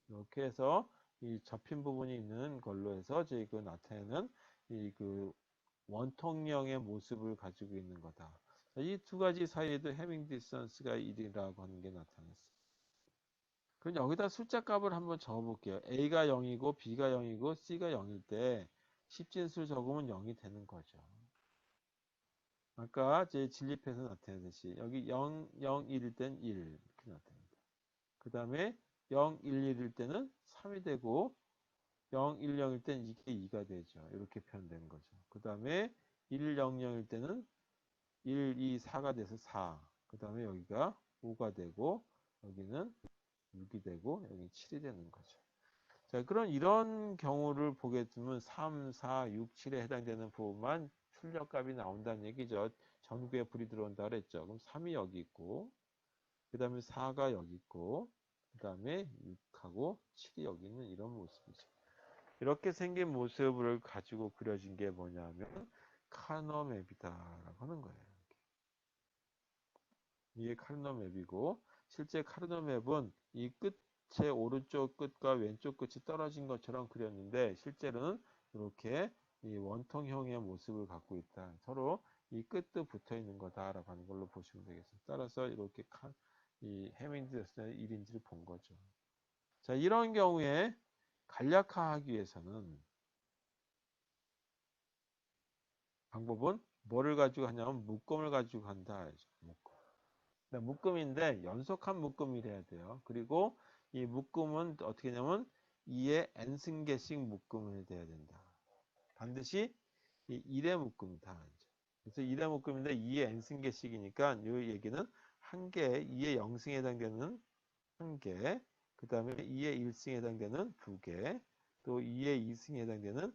이렇게 해서 이 접힌 부분이 있는 걸로 해서 지금 나타내는 이 그 원통형의 모습을 가지고 있는 거다. 이 두 가지 사이에도 해밍 디스턴스가 1이라고 하는 게 나타났어요. 그럼 여기다 숫자 값을 한번 적어볼게요. A가 0이고 B가 0이고 C가 0일 때 10진수를 적으면 0이 되는 거죠. 아까 제 진립해서 나타내듯이 여기 0, 0, 1일 땐 1 이렇게 나타납니다. 그 다음에 0, 1, 1일 때는 3이 되고 0, 1, 0일 땐 이게 2가 되죠. 이렇게 표현되는 거죠. 그 다음에 1, 0, 0일 때는 1, 2, 4가 돼서 4. 그 다음에 여기가 5가 되고 여기는 6이 되고 여기 7이 되는 거죠. 자, 그럼 이런 경우를 보게 되면 3, 4, 6, 7에 해당되는 부분만 출력값이 나온다는 얘기죠. 전구에 불이 들어온다 그랬죠. 그럼 3이 여기 있고 그 다음에 4가 여기 있고 그 다음에 6하고 7이 여기 있는 이런 모습이죠. 이렇게 생긴 모습을 가지고 그려진 게 뭐냐면 카르노맵이다라고 하는 거예요. 이게 카르노맵이고 실제 카르노맵은 이 끝에 오른쪽 끝과 왼쪽 끝이 떨어진 것처럼 그렸는데 실제로는 이렇게 이 원통형의 모습을 갖고 있다. 서로 이 끝도 붙어 있는 거다라고 하는 걸로 보시면 되겠습니다. 따라서 이렇게 이 해밍드스의 1인지를 본 거죠. 자, 이런 경우에 간략화하기 위해서는 방법은 뭐를 가지고 하냐면 묶음을 가지고 한다. 묶음. 묶음인데 연속한 묶음이래야 돼요. 그리고 이 묶음은 어떻게 하냐면 2의 n승계씩 묶음을 돼야 된다. 반드시 이 1의 묶음이다. 그래서 1의 묶음인데 2의 n승계씩이니까 이 얘기는 한 개, 2의 0승에 해당되는 한 개, 그 다음에 2의 1승에 해당되는 두 개, 또 2의 2승에 해당되는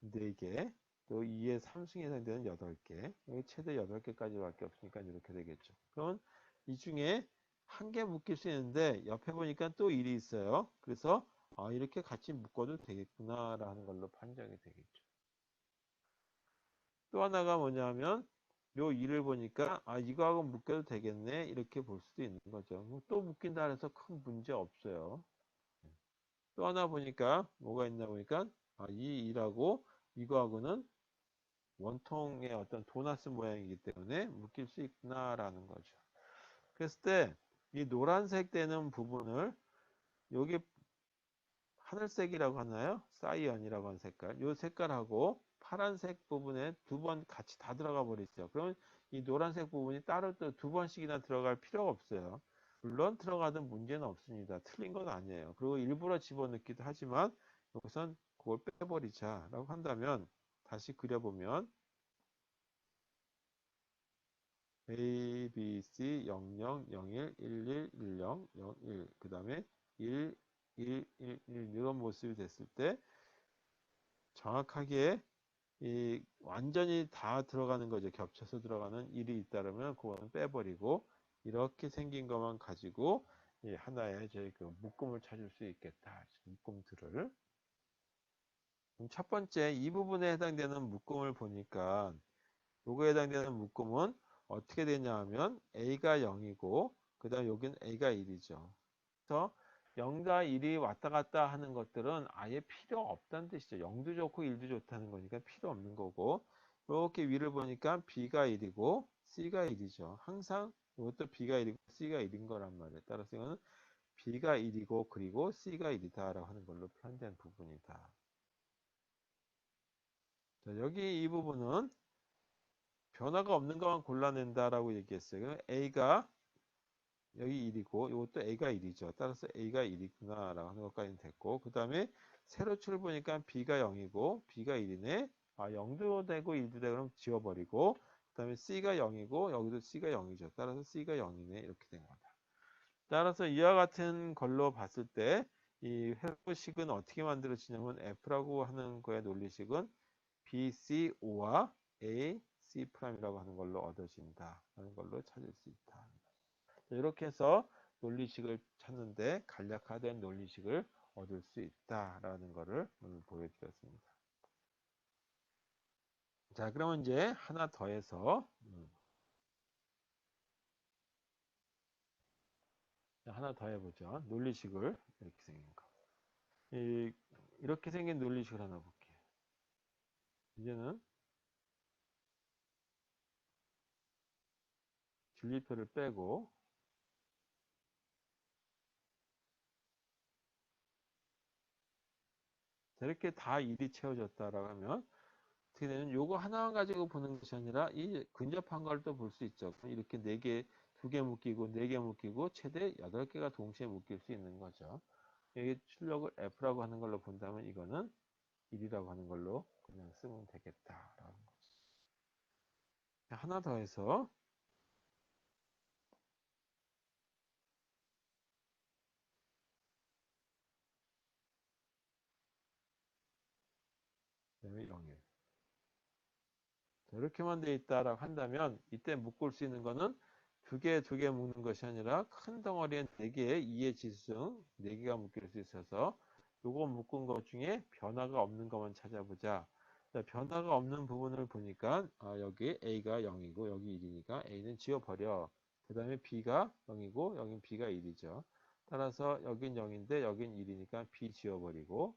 네 개, 또 2의 3승에 해당되는 8개, 여기 최대 8개까지밖에 없으니까 이렇게 되겠죠. 그러면 이 중에 한 개 묶일 수 있는데 옆에 보니까 또 1이 있어요. 그래서 이렇게 같이 묶어도 되겠구나라는 걸로 판정이 되겠죠. 또 하나가 뭐냐면 요 2를 보니까 이거하고 묶여도 되겠네 이렇게 볼 수도 있는 거죠. 또 묶인다 해서 큰 문제 없어요. 또 하나 보니까 뭐가 있나 보니까 이 2라고 이거하고는 원통의 어떤 도나스 모양이기 때문에 묶일 수 있구나라는 거죠. 그랬을 때 이 노란색 되는 부분을 여기 하늘색이라고 하나요? 사이언이라고 하는 색깔. 이 색깔하고 파란색 부분에 두 번 같이 다 들어가 버리죠. 그러면 이 노란색 부분이 따로 또 두 번씩이나 들어갈 필요가 없어요. 물론 들어가든 문제는 없습니다. 틀린 건 아니에요. 그리고 일부러 집어넣기도 하지만 여기선 그걸 빼버리자 라고 한다면 다시 그려보면 A, B, C 00, 01, 11, 10, 01, 그 다음에 1, 1, 1, 1 이런 모습이 됐을 때 정확하게 이 완전히 다 들어가는 거죠. 겹쳐서 들어가는 1이 있다면 그거는 빼버리고 이렇게 생긴 것만 가지고 이 하나의 저희 그 묶음을 찾을 수 있겠다. 묶음들을. 그럼 첫 번째 이 부분에 해당되는 묶음을 보니까 요거에 해당되는 묶음은 어떻게 되냐 하면 A가 0이고 그 다음 여기는 A가 1이죠. 그래서 0과 1이 왔다 갔다 하는 것들은 아예 필요 없다는 뜻이죠. 0도 좋고 1도 좋다는 거니까 필요 없는 거고, 이렇게 위를 보니까 B가 1이고 C가 1이죠. 항상 이것도 B가 1이고 C가 1인 거란 말이에요. 따라서 이거는 B가 1이고 그리고 C가 1이다 라고 하는 걸로 표현된 부분이다. 자, 여기 이 부분은 변화가 없는 것만 골라낸다라고 얘기했어요. A가 여기 1이고 이것도 A가 1이죠. 따라서 A가 1이구나 라고 하는 것까지는 됐고, 그 다음에 세로 축을 보니까 B가 0이고 B가 1이네. 아, 0도 되고 1도 되고 그럼 지워버리고, 그 다음에 C가 0이고 여기도 C가 0이죠. 따라서 C가 0이네. 이렇게 된 거다. 따라서 이와 같은 걸로 봤을 때 이 회로식은 어떻게 만들어지냐면 F라고 하는 거의 논리식은 B, C, O와 A, C 프라임이라고 하는 걸로 얻어진다 하는 걸로 찾을 수 있다. 이렇게 해서 논리식을 찾는데 간략화된 논리식을 얻을 수 있다라는 것을 오늘 보여드렸습니다. 자, 그러면 이제 하나 더해서 하나 더 해보죠. 논리식을 이렇게 생긴 거. 이렇게 생긴 논리식을 하나 볼게요. 이제는 진리표를 빼고 이렇게 다 일이 채워졌다라고 하면 어떻게 되면 요거 하나만 가지고 보는 것이 아니라 이 근접한 걸 또 볼 수 있죠. 이렇게 4개, 2개 묶이고 4개 묶이고 최대 8개가 동시에 묶일 수 있는 거죠. 여기 출력을 F라고 하는 걸로 본다면 이거는 1이라고 하는 걸로 그냥 쓰면 되겠다라는 거죠. 하나 더 해서 그다음에 0일. 이렇게만 돼 있다라고 한다면 이때 묶을 수 있는 거는 두 개 묶는 것이 아니라 큰 덩어리에 4개의 2의 지수성 4개가 묶일 수 있어서 요거 묶은 것 중에 변화가 없는 것만 찾아보자. 자, 변화가 없는 부분을 보니까 여기 A가 0이고 여기 1이니까 A는 지워버려. 그 다음에 B가 0이고 여긴 B가 1이죠. 따라서 여긴 0인데 여긴 1이니까 B 지워버리고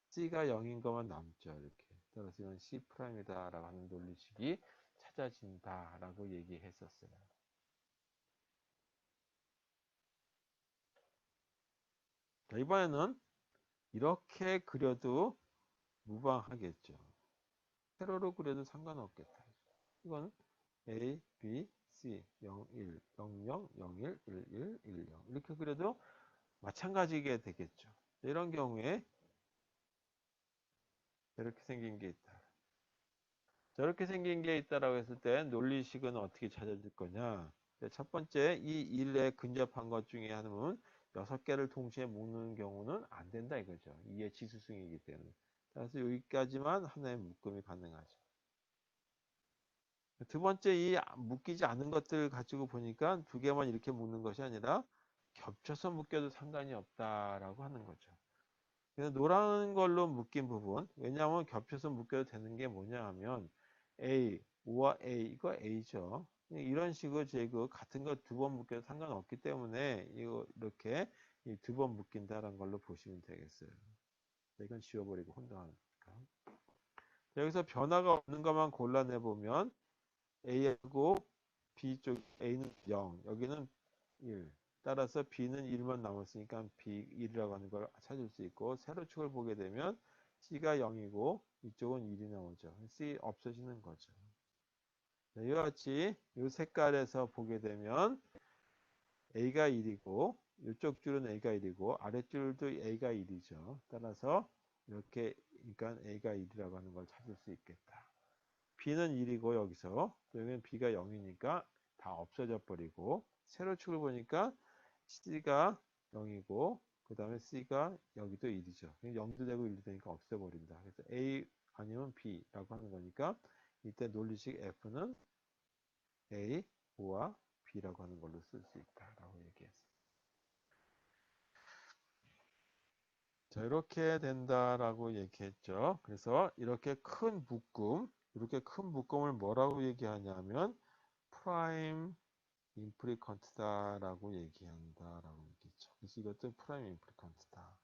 C가 0인 것만 남죠. 이렇게. 따라서 이건 C'이다라고 하는 논리식이 찾아진다라고 얘기했었어요. 자, 이번에는 이렇게 그려도 무방하겠죠. 세로로 그려도 상관없겠다. 이건 A, B, C, 0, 1, 0, 0, 0, 1, 1, 1, 1, 0 이렇게 그려도 마찬가지게 되겠죠. 이런 경우에 이렇게 생긴 게 있다. 저렇게 생긴 게 있다라고 했을 때 논리식은 어떻게 찾아질 거냐? 첫 번째, 이 일에 근접한 것 중에 하나는 6개를 동시에 묶는 경우는 안 된다 이거죠. 이의 지수승이기 때문에. 그래서 여기까지만 하나의 묶음이 가능하죠. 두 번째, 이 묶이지 않은 것들 가지고 보니까 2개만 이렇게 묶는 것이 아니라 겹쳐서 묶여도 상관이 없다라고 하는 거죠. 그래서 노란 걸로 묶인 부분, 왜냐하면 겹쳐서 묶여도 되는 게 뭐냐 하면 A, O와 A, 이거 A죠. 이런 식으로 제그 같은 거 2번 묶여도 상관없기 때문에 이거 이렇게 2번 묶인다라는 걸로 보시면 되겠어요. 이건 지워버리고 혼동하니까. 여기서 변화가 없는 것만 골라내 보면 A하고 B 쪽 A는 0, 여기는 1. 따라서 B는 1만 남았으니까 B 1이라고 하는 걸 찾을 수 있고 세로축을 보게 되면 C가 0이고 이쪽은 1이 나오죠. C 없어지는 거죠. 네, 이와 같이 이 색깔에서 보게 되면 A가 1이고 이쪽 줄은 A가 1이고 아랫줄도 A가 1이죠. 따라서 이렇게 그러니까 A가 1이라고 하는 걸 찾을 수 있겠다. B는 1이고 여기서 여기는 B가 0이니까 다 없어져 버리고 세로축을 보니까 C가 0이고 그 다음에 C가 여기도 1이죠. 0도 되고 1도 되니까 없애버린다. 그래서 A 아니면 B라고 하는 거니까 이때 논리식 F는 A, O와 B라고 하는 걸로 쓸 수 있다라고 얘기했어요. 자, 이렇게 된다라고 얘기했죠. 그래서 이렇게 큰 묶음을 뭐라고 얘기하냐면 프라임 인프리컨트다라고 얘기한다라고 얘기했죠. 그래서 이것도 프라임 임플리칸트다.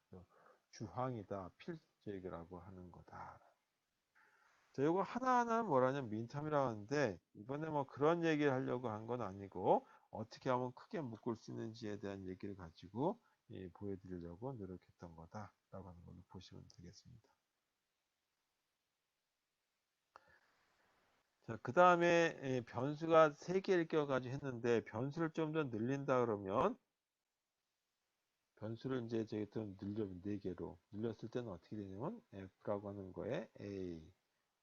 주황이다. 필적이라고 하는 거다. 자, 이거 하나하나 뭐라냐면 민탐이라고 하는데 이번에 뭐 그런 얘기를 하려고 한 건 아니고 어떻게 하면 크게 묶을 수 있는지에 대한 얘기를 가지고 보여드리려고 노력했던 거다라고 하는 걸로 보시면 되겠습니다. 자, 그 다음에 변수가 3개를 껴가지고 했는데 변수를 좀 더 늘린다 그러면 변수를 이제 저기 좀 늘려 4개로 늘렸을 때는 어떻게 되냐면 f라고 하는 거에 a,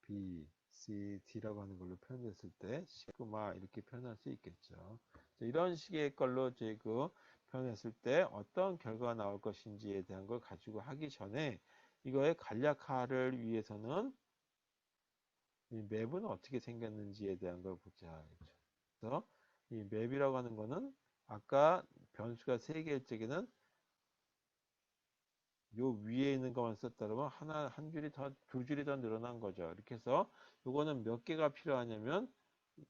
b, c, d라고 하는 걸로 표현했을 때 시그마 이렇게 표현할 수 있겠죠. 이런 식의 걸로 저희 표현했을 때 어떤 결과가 나올 것인지에 대한 걸 가지고 하기 전에 이거의 간략화를 위해서는 이 맵은 어떻게 생겼는지에 대한 걸 보자. 그래서 이 맵이라고 하는 거는 아까 변수가 3개일 적에는 요 위에 있는 것만 썼다 그러면 한 줄이 더, 2줄이 더 늘어난 거죠. 이렇게 해서 요거는 몇 개가 필요하냐면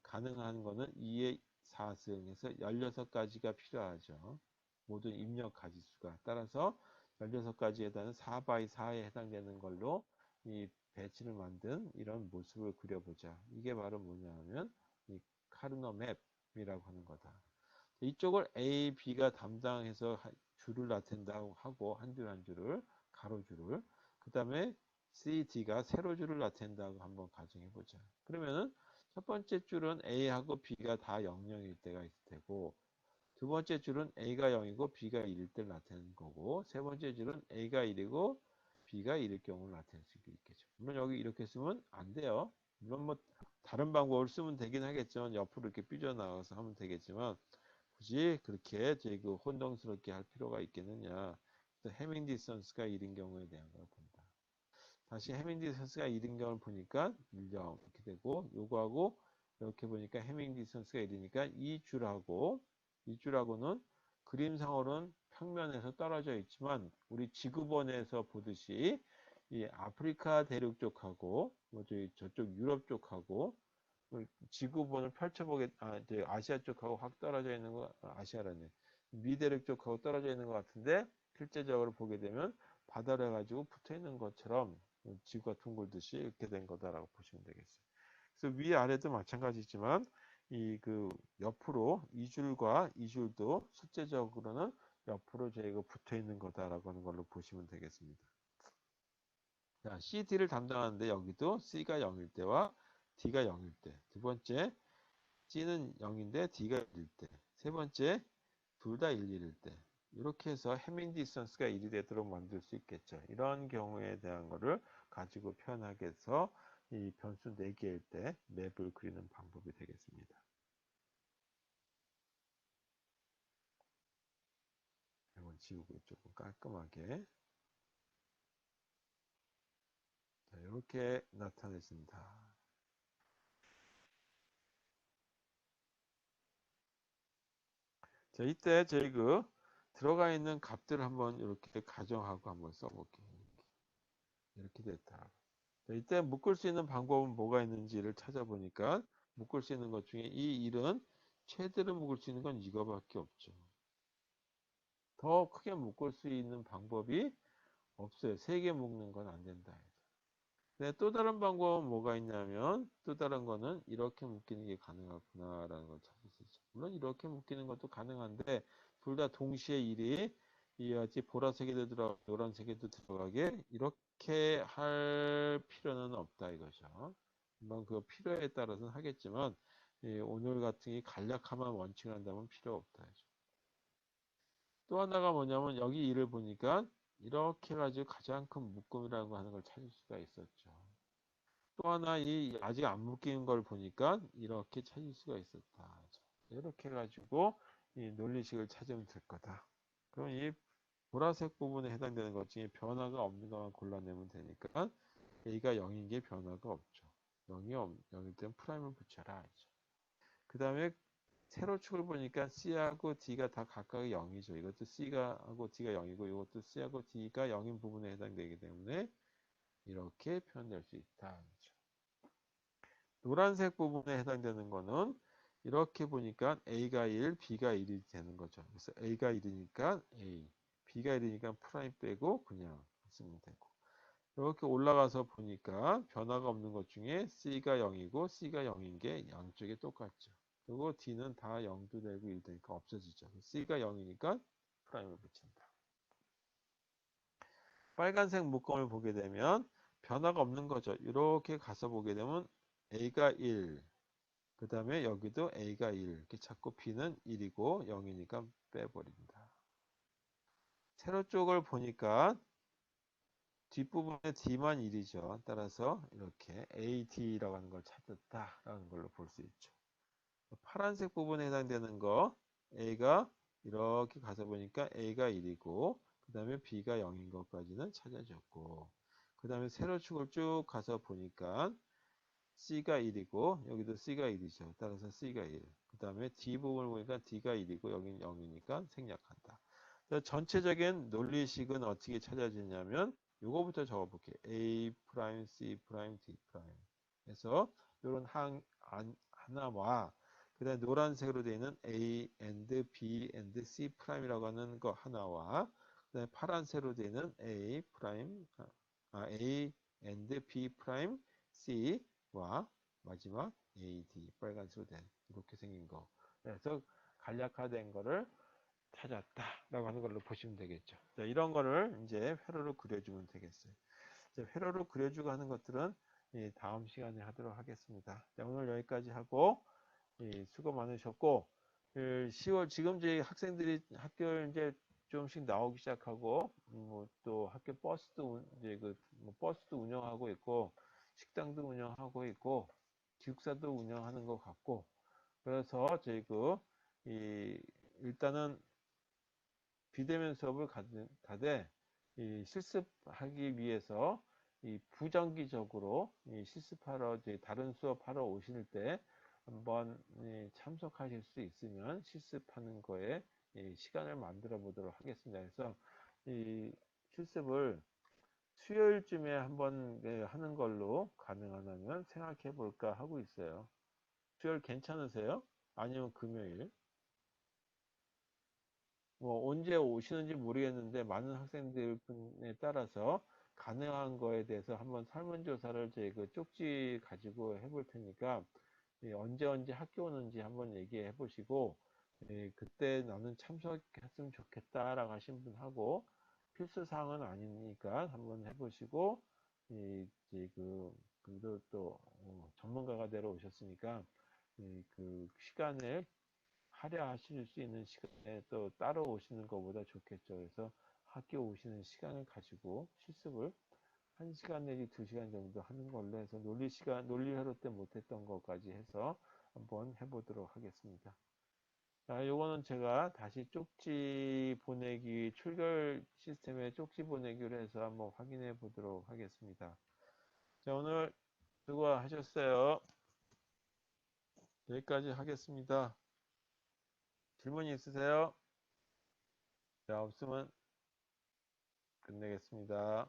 가능한 거는 2의 4승에서 16가지가 필요하죠. 모든 입력 가지수가. 따라서 16가지에 해당하는 4x4에 해당되는 걸로 이 배치를 만든 이런 모습을 그려보자. 이게 바로 뭐냐면 이 카르노 맵이라고 하는 거다. 이쪽을 A, B가 담당해서 줄을 나타낸다고 하고 한 줄 한 줄을 가로줄을 그 다음에 C, D가 세로줄을 나타낸다고 한번 가정해 보자. 그러면은 첫 번째 줄은 A하고 B가 다 00일 때가 있을 테고 두 번째 줄은 A가 0이고 B가 1일 때를 나타내는 거고 세 번째 줄은 A가 1이고 B가 1일 경우를 나타낼 수 있겠죠. 물론 여기 이렇게 쓰면 안 돼요. 물론 뭐 다른 방법을 쓰면 되긴 하겠지만 옆으로 이렇게 삐져나가서 하면 되겠지만 굳이 그렇게 혼동스럽게 할 필요가 있겠느냐. 그래서 해밍 디스턴스가 1인 경우에 대한 걸 본다. 다시 해밍 디스턴스가 1인 경우를 보니까 1점 이렇게 되고 요거하고 이렇게 보니까 해밍 디스턴스가 1이니까 이 줄하고는 그림상으로는 평면에서 떨어져 있지만 우리 지구본에서 보듯이 이 아프리카 대륙 쪽하고 뭐 저쪽 유럽 쪽하고 지구본을 펼쳐보게 이제 아시아 쪽하고 확 떨어져 있는 거 아시아라네 미대륙 쪽하고 떨어져 있는 것 같은데 실제적으로 보게 되면 바다를 해가지고 붙어 있는 것처럼 지구가 둥글듯이 이렇게 된 거다라고 보시면 되겠어요. 그래서 위 아래도 마찬가지지만 이 옆으로 이 줄과 이 줄도 실제적으로는 옆으로 저희가 붙어 있는 거다라고 하는 걸로 보시면 되겠습니다. 자, CD를 담당하는데 여기도 C가 0일 때와 D가 0일 때. 두 번째, C는 0인데 D가 1일 때. 세 번째, 둘 다 1, 1일 때. 이렇게 해서 해밍 디스턴스가 1이 되도록 만들 수 있겠죠. 이런 경우에 대한 거를 가지고 표현하게 해서 이 변수 4개일 때 맵을 그리는 방법이 되겠습니다. 이건 지우고 조금 깔끔하게. 자, 이렇게 나타냈습니다. 자, 이때 저희 들어가 있는 값들을 한번 이렇게 가정하고 한번 써볼게요. 이렇게 됐다. 자, 이때 묶을 수 있는 방법은 뭐가 있는지를 찾아보니까 묶을 수 있는 것 중에 이 1은 최대로 묶을 수 있는 건 이거밖에 없죠. 더 크게 묶을 수 있는 방법이 없어요. 3개 묶는 건 안 된다. 네, 또 다른 방법은 뭐가 있냐면 또 다른 거는 이렇게 묶이는 게 가능하구나라는 걸 찾을 수 있죠. 물론 이렇게 묶이는 것도 가능한데 둘 다 동시에 일이 이같이 보라색에도 들어가고 노란색에도 들어가게 이렇게 할 필요는 없다 이거죠. 물론 그 필요에 따라서는 하겠지만 오늘 같은 이 간략화만 원칙을 한다면 필요 없다. 또 하나가 뭐냐면 여기 일을 보니까 이렇게 해가지고 가장 큰 묶음이라는 거 하는 걸 찾을 수가 있었죠. 또 하나 이 아직 안 묶이는 걸 보니까 이렇게 찾을 수가 있었다. 이렇게 해가지고 이 논리식을 찾으면 될 거다. 그럼 이 보라색 부분에 해당되는 것 중에 변화가 없는 것만 골라내면 되니까 A가 0인 게 변화가 없죠. 0일 때는 프라임을 붙여라. 그 다음에 세로축을 보니까 C하고 D가 다 각각 0이죠. 이것도 C가 하고 D가 0이고 이것도 C하고 D가 0인 부분에 해당되기 때문에 이렇게 표현될 수 있다. 노란색 부분에 해당되는 거는 이렇게 보니까 A가 1, B가 1이 되는 거죠. 그래서 A가 1이니까 A, B가 1이니까 프라임 빼고 그냥 쓰면 되고. 이렇게 올라가서 보니까 변화가 없는 것 중에 C가 0이고 C가 0인 게 양쪽에 똑같죠. 그리고 D는 다 0도 되고 1 되니까 없어지죠. C가 0이니까 프라임을 붙인다. 빨간색 묶음을 보게 되면 변화가 없는 거죠. 이렇게 가서 보게 되면 A가 1, 그 다음에 여기도 A가 1, 이렇게 찾고 B는 1이고 0이니까 빼버린다. 세로 쪽을 보니까 뒷부분에 D만 1이죠. 따라서 이렇게 AD라고 하는 걸 찾았다라는 걸로 볼 수 있죠. 파란색 부분에 해당되는 거 A가 이렇게 가서 보니까 A가 1이고 그 다음에 B가 0인 것까지는 찾아졌고 그 다음에 세로축을 쭉 가서 보니까 C가 1이고 여기도 C가 1이죠. 따라서 C가 1. 그 다음에 D 부분을 보니까 D가 1이고 여기는 0이니까 생략한다. 전체적인 논리식은 어떻게 찾아지냐면 요거부터 적어볼게요. A 프라임, C 프라임, D 프라임. 그래서 이런 하나와 그다음에 노란색으로 되어 있는 A and B and C 프라임이라고 하는 거 하나와 그다음에 파란색으로 되어 있는 A 프라임, A and B 프라임, C와 마지막 AD 빨간색으로 된 이렇게 생긴 거. 그래서 간략화된 거를 찾았다라고 하는 걸로 보시면 되겠죠. 자, 이런 거를 이제 회로로 그려주면 되겠어요. 자, 회로로 그려주고 하는 것들은 다음 시간에 하도록 하겠습니다. 자, 오늘 여기까지 하고 수고 많으셨고 10월 지금 이제 학생들이 학교 이제 조금씩 나오기 시작하고 뭐또 학교 버스도 이제 뭐 버스도 운영하고 있고 식당도 운영하고 있고 기숙사도 운영하는 것 같고 그래서 저희 일단은 비대면 수업을 가되 실습하기 위해서 부정기적으로 실습하러 다른 수업하러 오실 때 한번 참석하실 수 있으면 실습하는 거에 시간을 만들어 보도록 하겠습니다. 그래서 이 실습을 수요일쯤에 한번 하는 걸로 가능하다면 생각해 볼까 하고 있어요. 수요일 괜찮으세요? 아니면 금요일? 뭐 언제 오시는지 모르겠는데 많은 학생들에 따라서 가능한 거에 대해서 한번 설문조사를 저희 쪽지 가지고 해볼 테니까 언제 학교 오는지 한번 얘기해 보시고 그때 나는 참석했으면 좋겠다라고 하신 분하고 필수 사항은 아니니까 한번 해보시고 이제 그래도 또 전문가가 되러 오셨으니까 그 시간을 할애하실 수 있는 시간에 또 따로 오시는 것보다 좋겠죠. 그래서 학교 오시는 시간을 가지고 실습을 1시간 내지 2시간 정도 하는 걸로 해서 논리회로 때 못했던 것까지 해서 한번 해보도록 하겠습니다. 자, 요거는 제가 다시 쪽지 보내기, 출결 시스템에 쪽지 보내기로 해서 한번 확인해 보도록 하겠습니다. 자, 오늘 수고하셨어요. 여기까지 하겠습니다. 질문이 있으세요? 자, 없으면 끝내겠습니다.